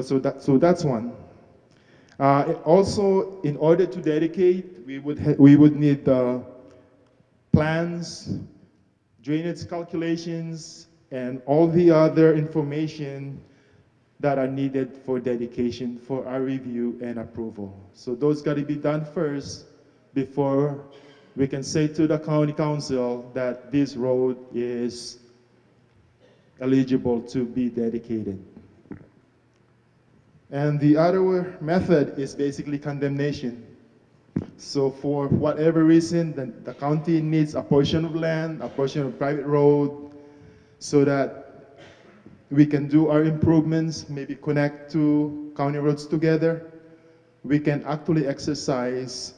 So that's one. Also, in order to dedicate, we would need plans, drainage calculations, and all the other information that are needed for dedication for our review and approval. So those got to be done first before we can say to the county council that this road is eligible to be dedicated. And the other method is basically condemnation. So for whatever reason, the county needs a portion of land, a portion of private road, so that we can do our improvements, maybe connect two county roads together. We can actually exercise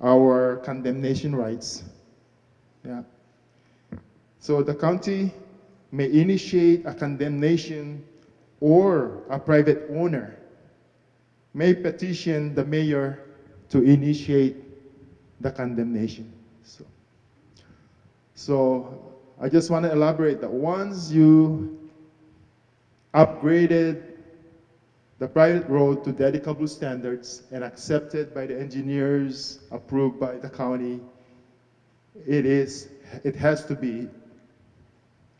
our condemnation rights. Yeah. So the county may initiate a condemnation, or a private owner may petition the mayor to initiate the condemnation. So I just want to elaborate that once you upgraded the private road to dedicable standards and accepted by the engineers, approved by the county, it has to be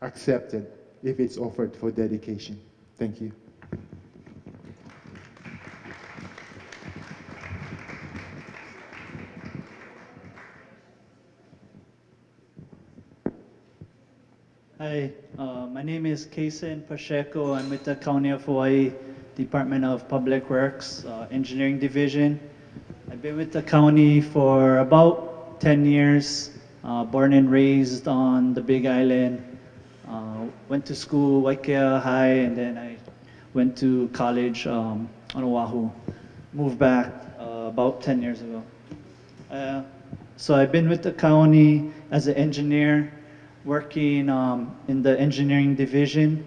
accepted if it's offered for dedication. Thank you. Hi, my name is Kason Pacheco. I'm with the County of Hawaii Department of Public Works, Engineering Division. I've been with the county for about 10 years, born and raised on the Big Island. Went to school, Waikea High, and then I went to college on Oahu. Moved back about 10 years ago. So I've been with the county as an engineer, working in the engineering division.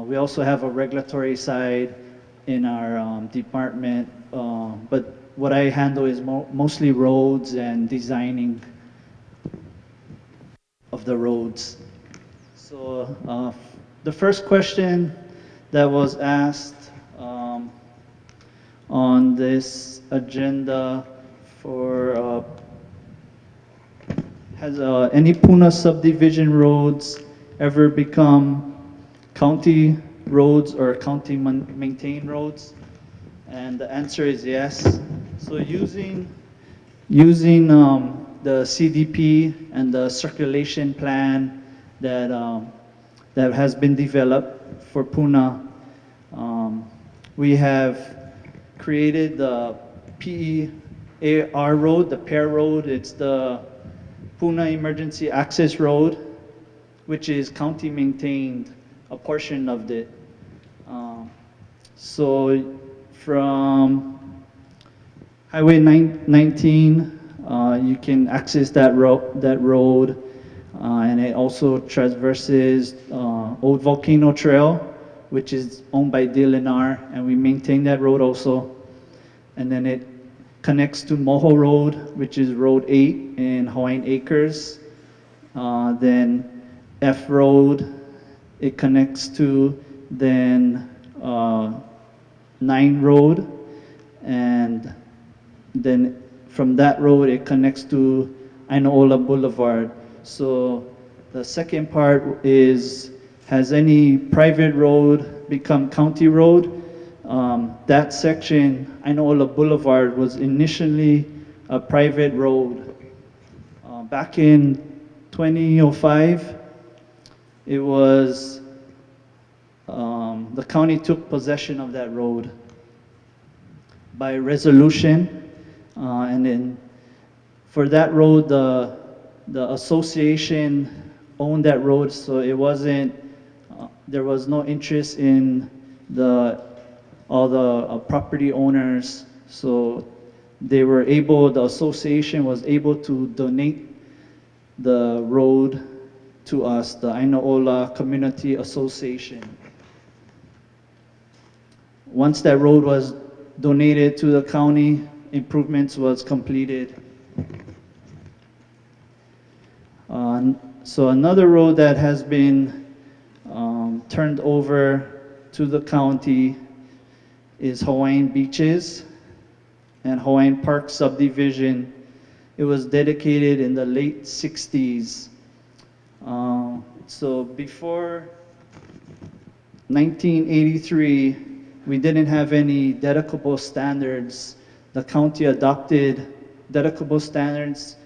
We also have a regulatory side in our department, but what I handle is mostly roads and designing of the roads. So the first question that was asked on this agenda for has any Puna subdivision roads ever become county roads or county maintained roads? And the answer is yes. So using the CDP and the circulation plan that has been developed for Puna, we have created the PEAR road, the PEAR road. It's the Puna Emergency Access Road, which is county maintained, a portion of it. So from Highway 19, you can access that road and it also traverses Old Volcano Trail, which is owned by DLNR, and we maintain that road also. And then it connects to Moho Road, which is Road 8 in Hawaiian Acres. Then F Road, it connects to then 9 Road, and then from that road it connects to Ainola Boulevard. So the second part is, has any private road become county road? That section, Ainola Boulevard, was initially a private road. Back in 2005, it was, the county took possession of that road by resolution, and then for that road, the association owned that road, so it wasn't, there was no interest in all the property owners, so they were able, the association was able to donate the road to us, the Ainola Community Association. Once that road was donated to the county, improvements was completed. So another road that has been turned over to the county is Hawaiian Beaches and Hawaiian Park Subdivision. It was dedicated in the late 60s. So before 1983, we didn't have any dedicable standards. The county adopted dedicable standards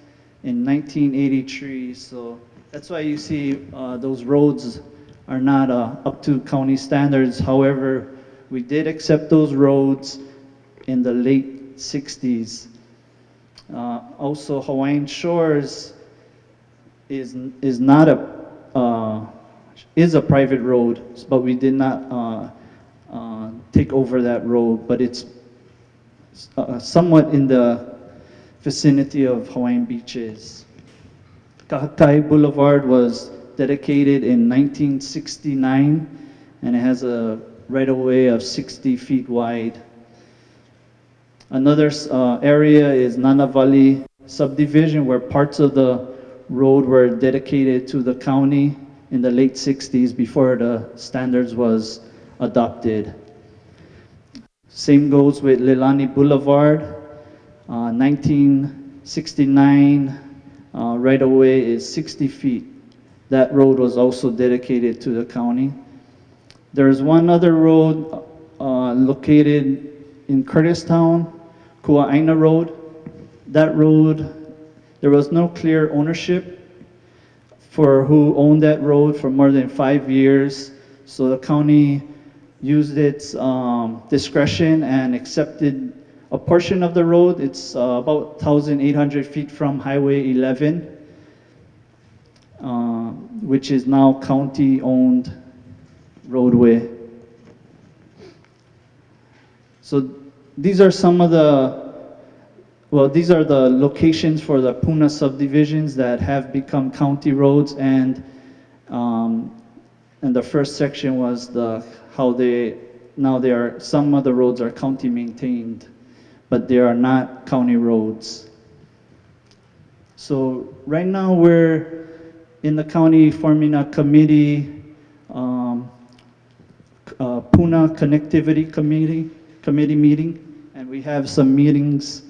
in 1983, so that's why you see those roads are not up to county standards. However, we did accept those roads in the late 60s. Also, Hawaiian Shores is not is a private road, but we did not take over that road, but it's somewhat in the vicinity of Hawaiian Beaches. Kahakai Boulevard was dedicated in 1969, and it has a right-of-way of 60 feet wide. Another area is Nanavali Subdivision, where parts of the road were dedicated to the county in the late 60s before the standards was adopted. Same goes with Leilani Boulevard. 1969 right-of-way is 60 feet. That road was also dedicated to the county. There's one other road located in Curtistown, Kua'aina Road. That road, there was no clear ownership for who owned that road for more than 5 years. So the county used its discretion and accepted a portion of the road. It's about 1,800 feet from Highway 11, which is now county-owned roadway. So these are some of the, well, these are the locations for the Puna subdivisions that have become county roads, and the first section was how they, now they are, some of the roads are county maintained, but they are not county roads. So right now we're in the county forming a committee, Puna Connectivity Committee meeting, and we have some meetings.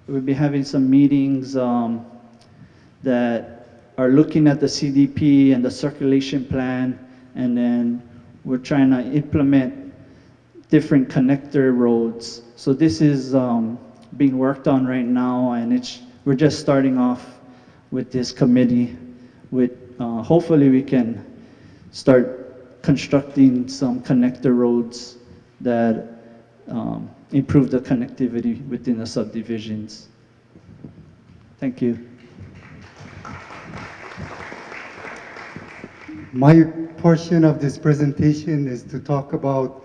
We'll be having some meetings that are looking at the CDP and the circulation plan, and then we're trying to implement different connector roads. So this is being worked on right now, and we're just starting off with this committee. With hopefully we can start constructing some connector roads that improve the connectivity within the subdivisions. Thank you. My portion of this presentation is to talk about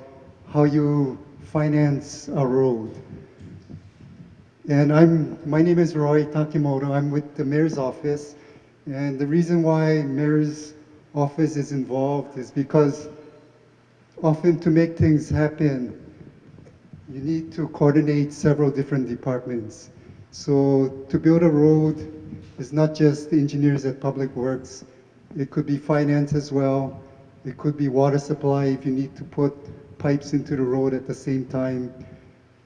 how you finance a road. And my name is Roy Takimoto. I'm with the mayor's office, And the reason why mayor's office is involved is because often to make things happen, you need to coordinate several different departments. So to build a road is not just the engineers at Public Works. It could be finance as well. It could be water supply if you need to put pipes into the road at the same time.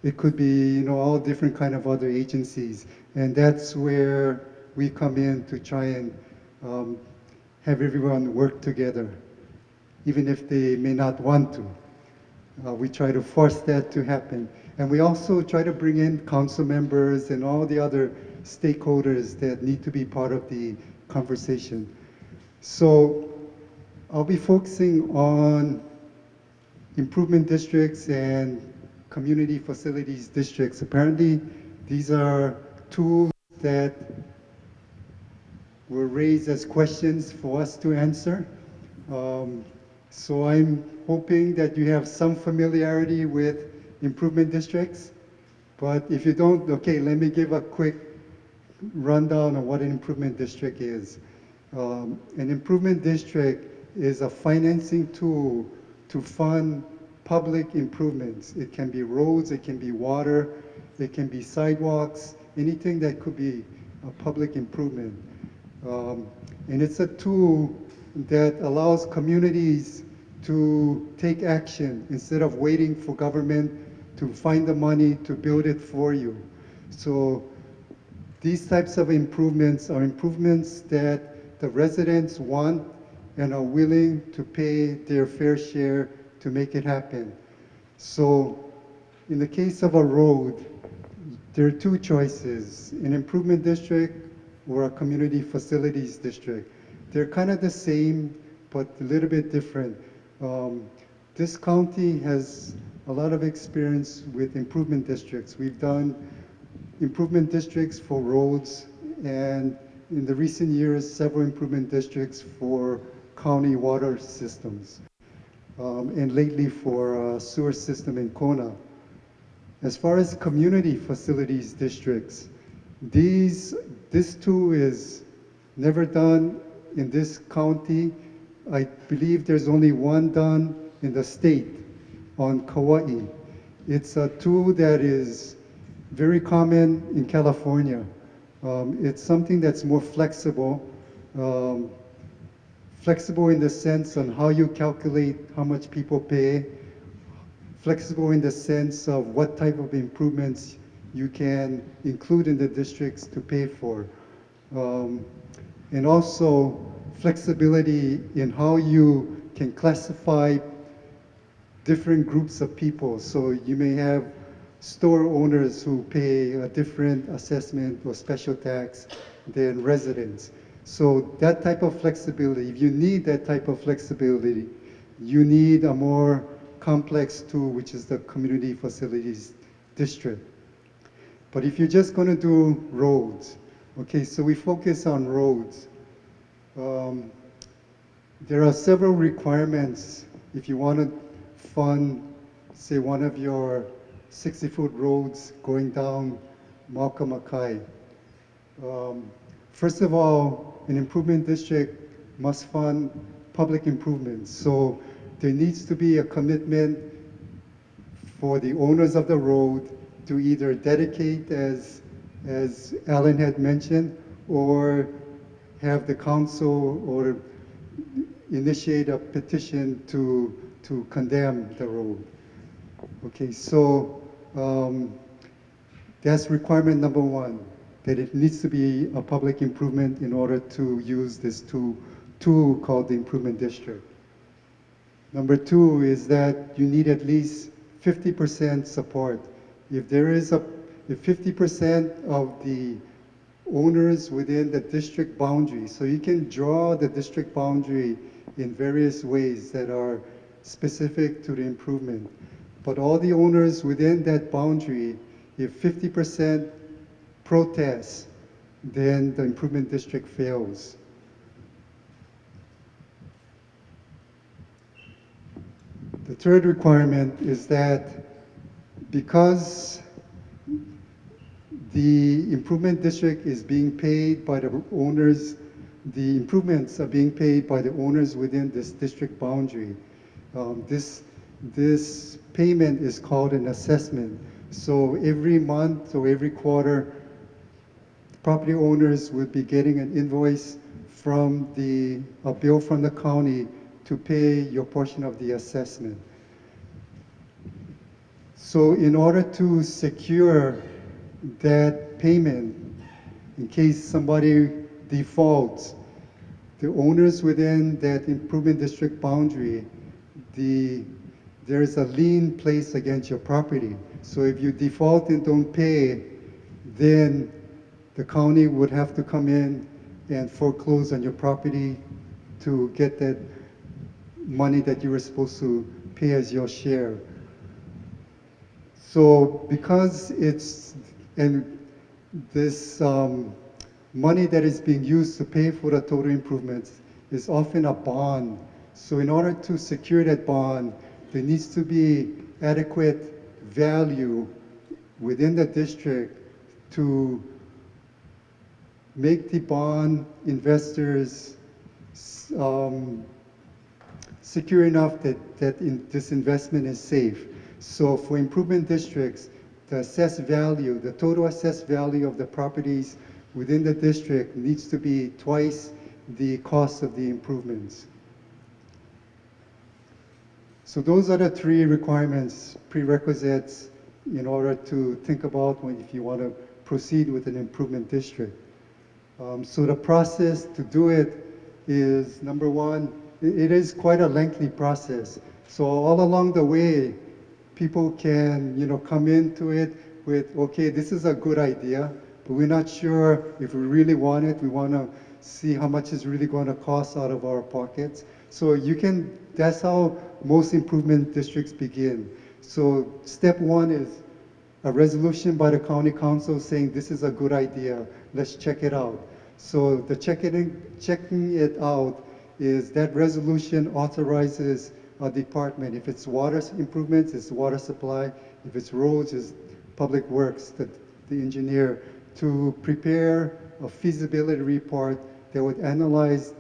It could be, all different kind of other agencies. And that's where we come in to try and have everyone work together, even if they may not want to. We try to force that to happen. And we also try to bring in council members and all the other stakeholders that need to be part of the conversation. So I'll be focusing on improvement districts and community facilities districts. Apparently, these are tools that were raised as questions for us to answer. So I'm hoping that you have some familiarity with improvement districts. But if you don't, okay, let me give a quick rundown of what an improvement district is. An improvement district is a financing tool to fund public improvements. It can be roads, it can be water, it can be sidewalks, anything that could be a public improvement. And it's a tool that allows communities to take action instead of waiting for government to find the money to build it for you. So these types of improvements are improvements that the residents want and are willing to pay their fair share to make it happen. So in the case of a road, there are two choices, an improvement district or a community facilities district. They're kind of the same, but a little bit different. This county has a lot of experience with improvement districts. We've done improvement districts for roads, and in the recent years, several improvement districts for county water systems, and lately for a sewer system in Kona. As far as community facilities districts, this too is never done in this county. I believe there's only one done in the state on Kauai. It's a tool that is very common in California. It's something that's more flexible, flexible in the sense on how you calculate how much people pay, flexible in the sense of what type of improvements you can include in the districts to pay for. And also flexibility in how you can classify different groups of people. So you may have store owners who pay a different assessment or special tax than residents. So that type of flexibility, if you need that type of flexibility, you need a more complex tool, which is the community facilities district. But if you're just going to do roads, okay, so we focus on roads. There are several requirements if you want to fund, say, one of your 60-foot roads going down Maukamakai. First of all, an improvement district must fund public improvements. So there needs to be a commitment for the owners of the road to either dedicate, as Alan had mentioned, or have the council or initiate a petition to condemn the road. Okay, so that's requirement number one, that it needs to be a public improvement in order to use this tool called the improvement district. Number two is that you need at least 50% support. If 50% of the owners within the district boundary, so you can draw the district boundary in various ways that are specific to the improvement. But all the owners within that boundary, if 50% protest, then the improvement district fails. The third requirement is that because the improvement district is being paid by the owners the improvements are being paid by the owners within this district boundary. This payment is called an assessment. So every month or every quarter, property owners would be getting an invoice from a bill from the county to pay your portion of the assessment. So in order to secure that payment, in case somebody defaults, the owners within that improvement district boundary, there is a lien placed against your property. So if you default and don't pay, then the county would have to come in and foreclose on your property to get that money that you were supposed to pay as your share. So because this money that is being used to pay for the total improvements is often a bond. So in order to secure that bond, there needs to be adequate value within the district to make the bond investors secure enough that this investment is safe. So for improvement districts, the assessed value, the total assessed value of the properties within the district needs to be twice the cost of the improvements. So those are the three requirements, prerequisites, in order to think about if you want to proceed with an improvement district. So the process to do it is, number one, it is quite a lengthy process. So all along the way, people can, come into it with, okay, this is a good idea, but we're not sure if we really want it. We want to see how much it's really going to cost out of our pockets. So that's how most improvement districts begin. So step one is a resolution by the county council saying this is a good idea, let's check it out. So the checking it out is that resolution authorizes a department. If it's water improvements, it's water supply. If it's roads, it's public works, the engineer, to prepare a feasibility report that would analyze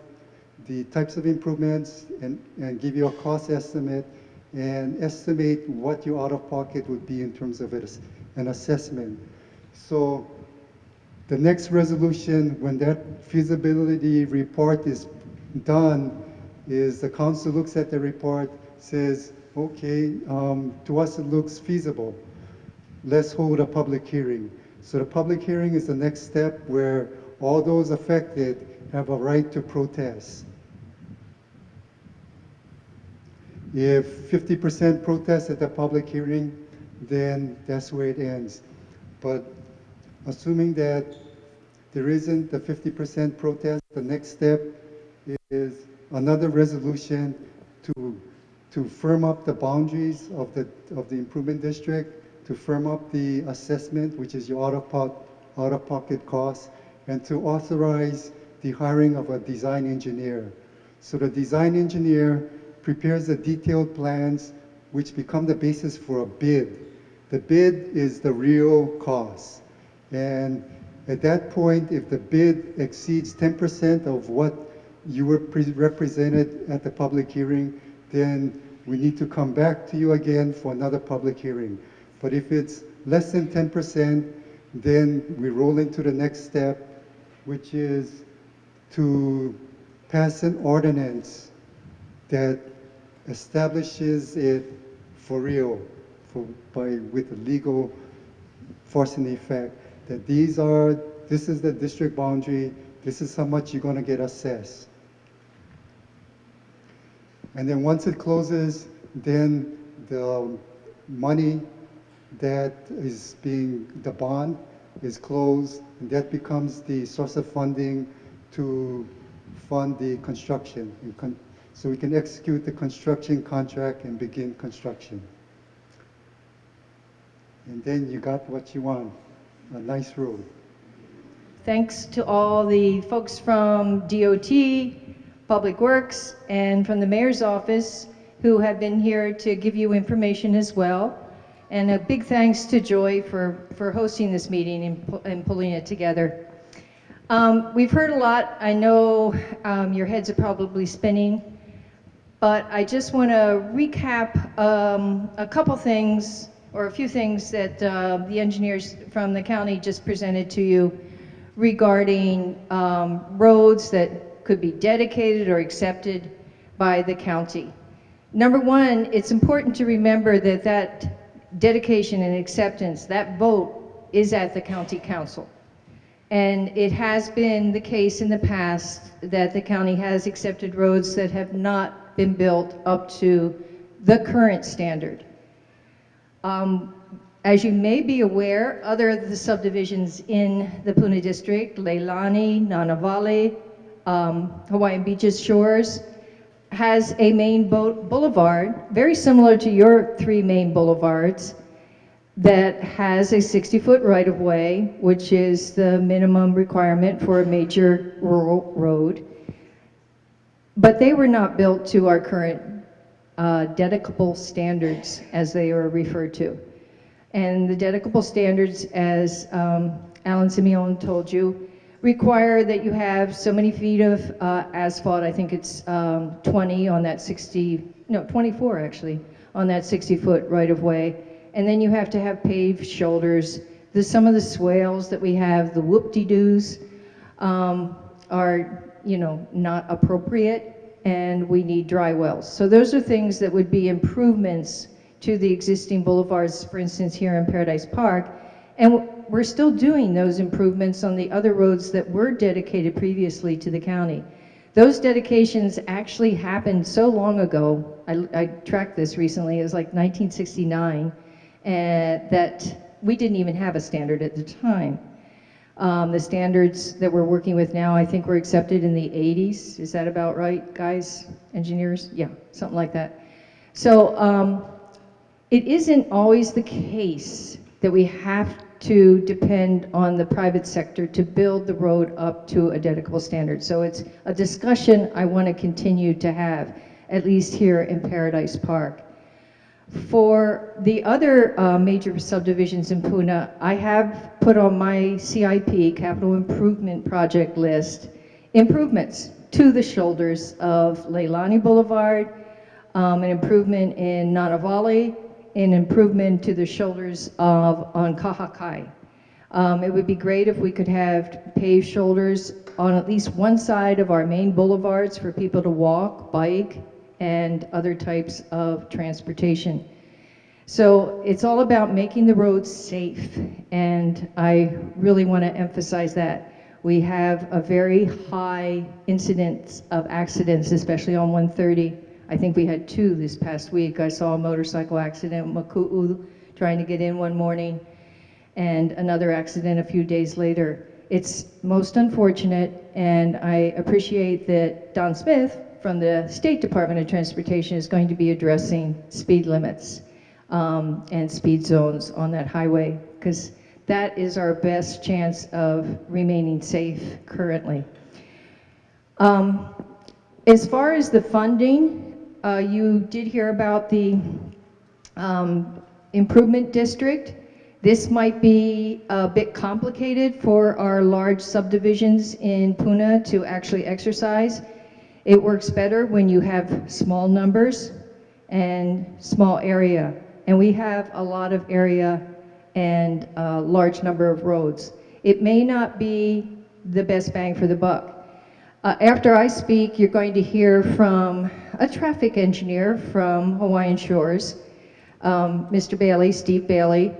the types of improvements and give you a cost estimate and estimate what your out-of-pocket would be in terms of an assessment. So the next resolution, when that feasibility report is done, is the council looks at the report, says, okay, to us it looks feasible. Let's hold a public hearing. So the public hearing is the next step where all those affected have a right to protest. If 50% protest at the public hearing, then that's where it ends. But assuming that there isn't a 50% protest, the next step is another resolution to firm up the boundaries of the improvement district, to firm up the assessment, which is your out-of-pocket costs, and to authorize the hiring of a design engineer. So the design engineer prepares the detailed plans, which become the basis for a bid. The bid is the real cost. And at that point, if the bid exceeds 10% of what you were represented at the public hearing, then we need to come back to you again for another public hearing. But if it's less than 10%, then we roll into the next step, which is to pass an ordinance that establishes it for real, with legal force and effect, that this is the district boundary, this is how much you're going to get assessed. And then once it closes, then the money that is the bond is closed, and that becomes the source of funding to fund the construction. So we can execute the construction contract and begin construction. And then you got what you want, a nice road. Thanks to all the folks from DOT, Public Works, and from the Mayor's Office who have been here to give you information as well. And a big thanks to Joy for hosting this meeting and pulling it together. We've heard a lot. I know your heads are probably spinning, but I just want to recap a couple things or a few things that the engineers from the county just presented to you regarding roads that could be dedicated or accepted by the county. Number one, it's important to remember that that dedication and acceptance, that vote is at the county council. And it has been the case in the past that the county has accepted roads that have not been built up to the current standard. As you may be aware, other of the subdivisions in the Puna district, Leilani, Nanavali, Hawaiian Beaches Shores, has a main boulevard, very similar to your three main boulevards, that has a 60-foot right-of-way, which is the minimum requirement for a major rural road. But they were not built to our current dedicable standards, as they are referred to. And the dedicable standards, as Alan Simeon told you, require that you have so many feet of asphalt. I think it's 20 on that 24 actually, on that 60-foot right-of-way. And then you have to have paved shoulders. Some of the swales that we have, the whoop-de-doos, are, not appropriate, and we need dry wells. So those are things that would be improvements to the existing boulevards, for instance, here in Paradise Park. And we're still doing those improvements on the other roads that were dedicated previously to the county. Those dedications actually happened so long ago. I tracked this recently. It was like 1969. That we didn't even have a standard at the time. The standards that we're working with now, I think, were accepted in the 80s. Is that about right, guys? Engineers? Yeah, something like that. So it isn't always the case that we have to depend on the private sector to build the road up to a dedicable standard. So it's a discussion I want to continue to have, at least here in Paradise Park. For the other major subdivisions in Puna, I have put on my CIP, capital improvement project list, improvements to the shoulders of Leilani Boulevard, an improvement in Nanavali, an improvement to the shoulders on Kahakai. It would be great if we could have paved shoulders on at least one side of our main boulevards for people to walk, bike, and other types of transportation. So it's all about making the roads safe, and I really want to emphasize that. We have a very high incidence of accidents, especially on 130. I think we had 2 this past week. I saw a motorcycle accident in Maku'u trying to get in one morning, and another accident a few days later. It's most unfortunate, and I appreciate that Don Smith from the State Department of Transportation is going to be addressing speed limits and speed zones on that highway, because that is our best chance of remaining safe currently. As far as the funding, you did hear about the improvement district. This might be a bit complicated for our large subdivisions in Puna to actually exercise. It works better when you have small numbers and small area. And we have a lot of area and a large number of roads. It may not be the best bang for the buck. After I speak, you're going to hear from a traffic engineer from Hawaiian Shores, Mr. Bailey, Steve Bailey.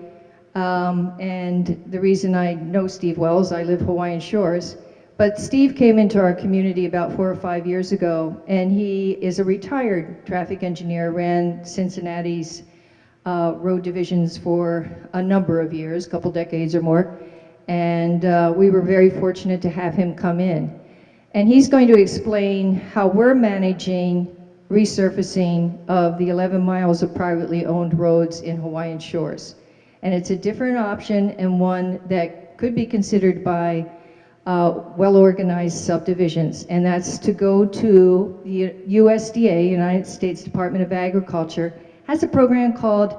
And the reason I know Steve well is I live Hawaiian Shores. But Steve came into our community about 4 or 5 years ago, and he is a retired traffic engineer, ran Cincinnati's road divisions for a number of years, a couple decades or more. And we were very fortunate to have him come in. And he's going to explain how we're managing resurfacing of the 11 miles of privately owned roads in Hawaiian Shores. And it's a different option, and one that could be considered by well-organized subdivisions, and that's to go to the USDA, United States Department of Agriculture, has a program called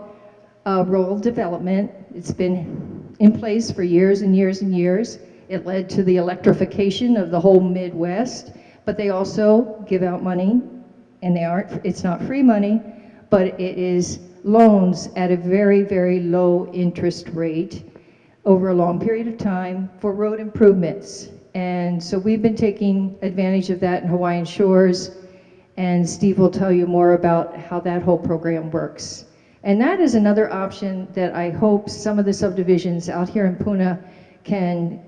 Rural Development. It's been in place for years and years and years. It led to the electrification of the whole Midwest, but they also give out money, and it's not free money, but it is loans at a very, very low interest rate over a long period of time for road improvements. And so we've been taking advantage of that in Hawaiian Shores, and Steve will tell you more about how that whole program works. And that is another option that I hope some of the subdivisions out here in Puna can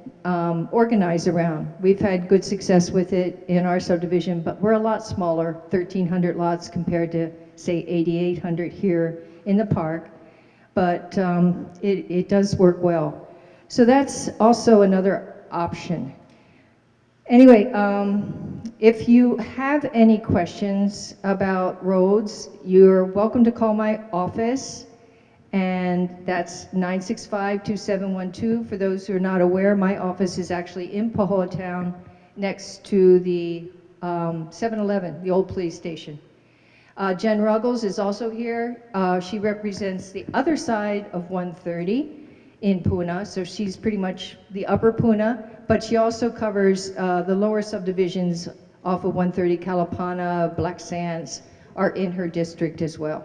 organize around. We've had good success with it in our subdivision, but we're a lot smaller, 1,300 lots compared to, say, 8,800 here in the park. But it does work well. So that's also another option. Anyway, if you have any questions about roads, you're welcome to call my office, and that's 965-2712. For those who are not aware, my office is actually in Pahoa Town next to the 7-Eleven, the old police station. Jen Ruggles is also here. She represents the other side of 130 in Puna, so she's pretty much the upper Puna, but she also covers the lower subdivisions off of 130, Kalapana, Black Sands are in her district as well.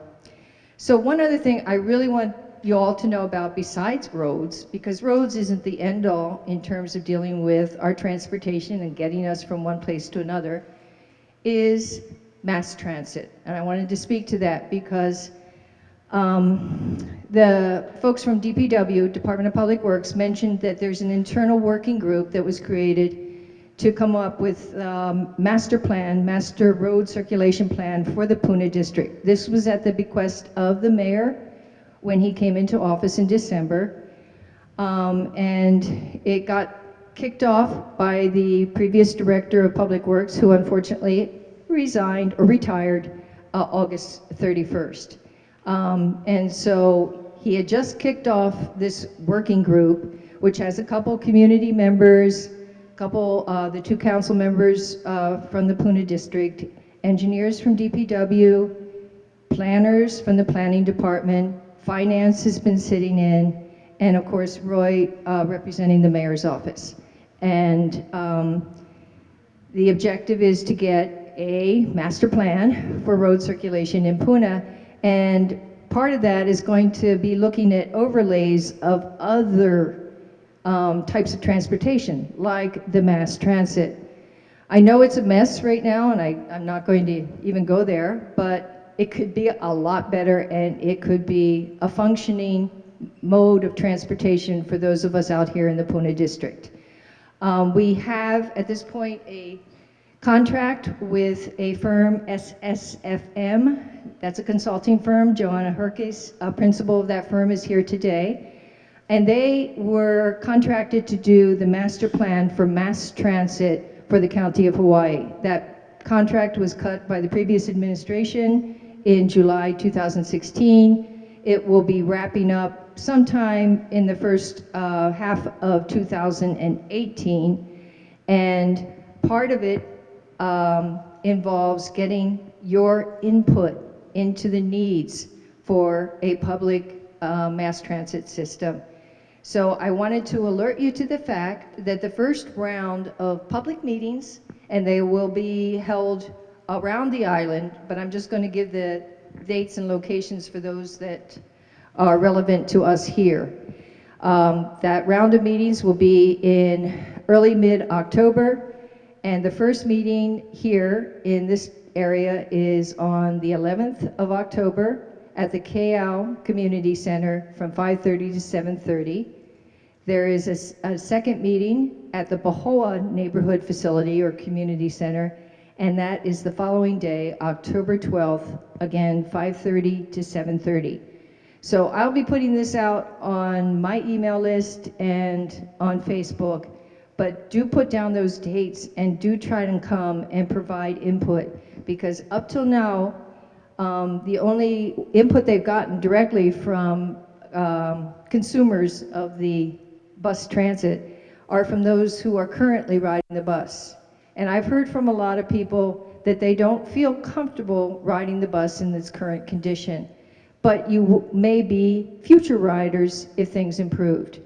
So one other thing I really want you all to know about besides roads, because roads isn't the end all in terms of dealing with our transportation and getting us from one place to another, is mass transit. And I wanted to speak to that because the folks from DPW, Department of Public Works, mentioned that there's an internal working group that was created to come up with master road circulation plan for the Puna district. This was at the bequest of the mayor when he came into office in December. And it got kicked off by the previous director of Public Works, who unfortunately resigned or retired August 31st. And so he had just kicked off this working group, which has a couple community members, the two council members from the Puna district, engineers from DPW, planners from the planning department, finance has been sitting in, and of course Roy representing the mayor's office. And the objective is to get a master plan for road circulation in Puna, and part of that is going to be looking at overlays of other types of transportation, like the mass transit. I know it's a mess right now, and I'm not going to even go there, but it could be a lot better, and it could be a functioning mode of transportation for those of us out here in the Puna district. We have, at this point, a contract with a firm, SSFM. That's a consulting firm. Joanna Herkes, principal of that firm, is here today. And they were contracted to do the master plan for mass transit for the county of Hawaii. That contract was cut by the previous administration in July 2016. It will be wrapping up sometime in the first half of 2018. And part of it involves getting your input into the needs for a public mass transit system. So I wanted to alert you to the fact that the first round of public meetings, and they will be held around the island, but I'm just going to give the dates and locations for those that are relevant to us here. That round of meetings will be in early mid-October, and the first meeting here in this area is on the 11th of October at the Keau Community Center from 5:30 to 7:30. There is a second meeting at the Pahoa Neighborhood Facility or Community Center, and that is the following day, October 12th, again, 5:30 to 7:30. So I'll be putting this out on my email list and on Facebook, but do put down those dates and do try and come and provide input, because up till now, the only input they've gotten directly from consumers of the bus transit are from those who are currently riding the bus. And I've heard from a lot of people that they don't feel comfortable riding the bus in its current condition, but you may be future riders if things improved.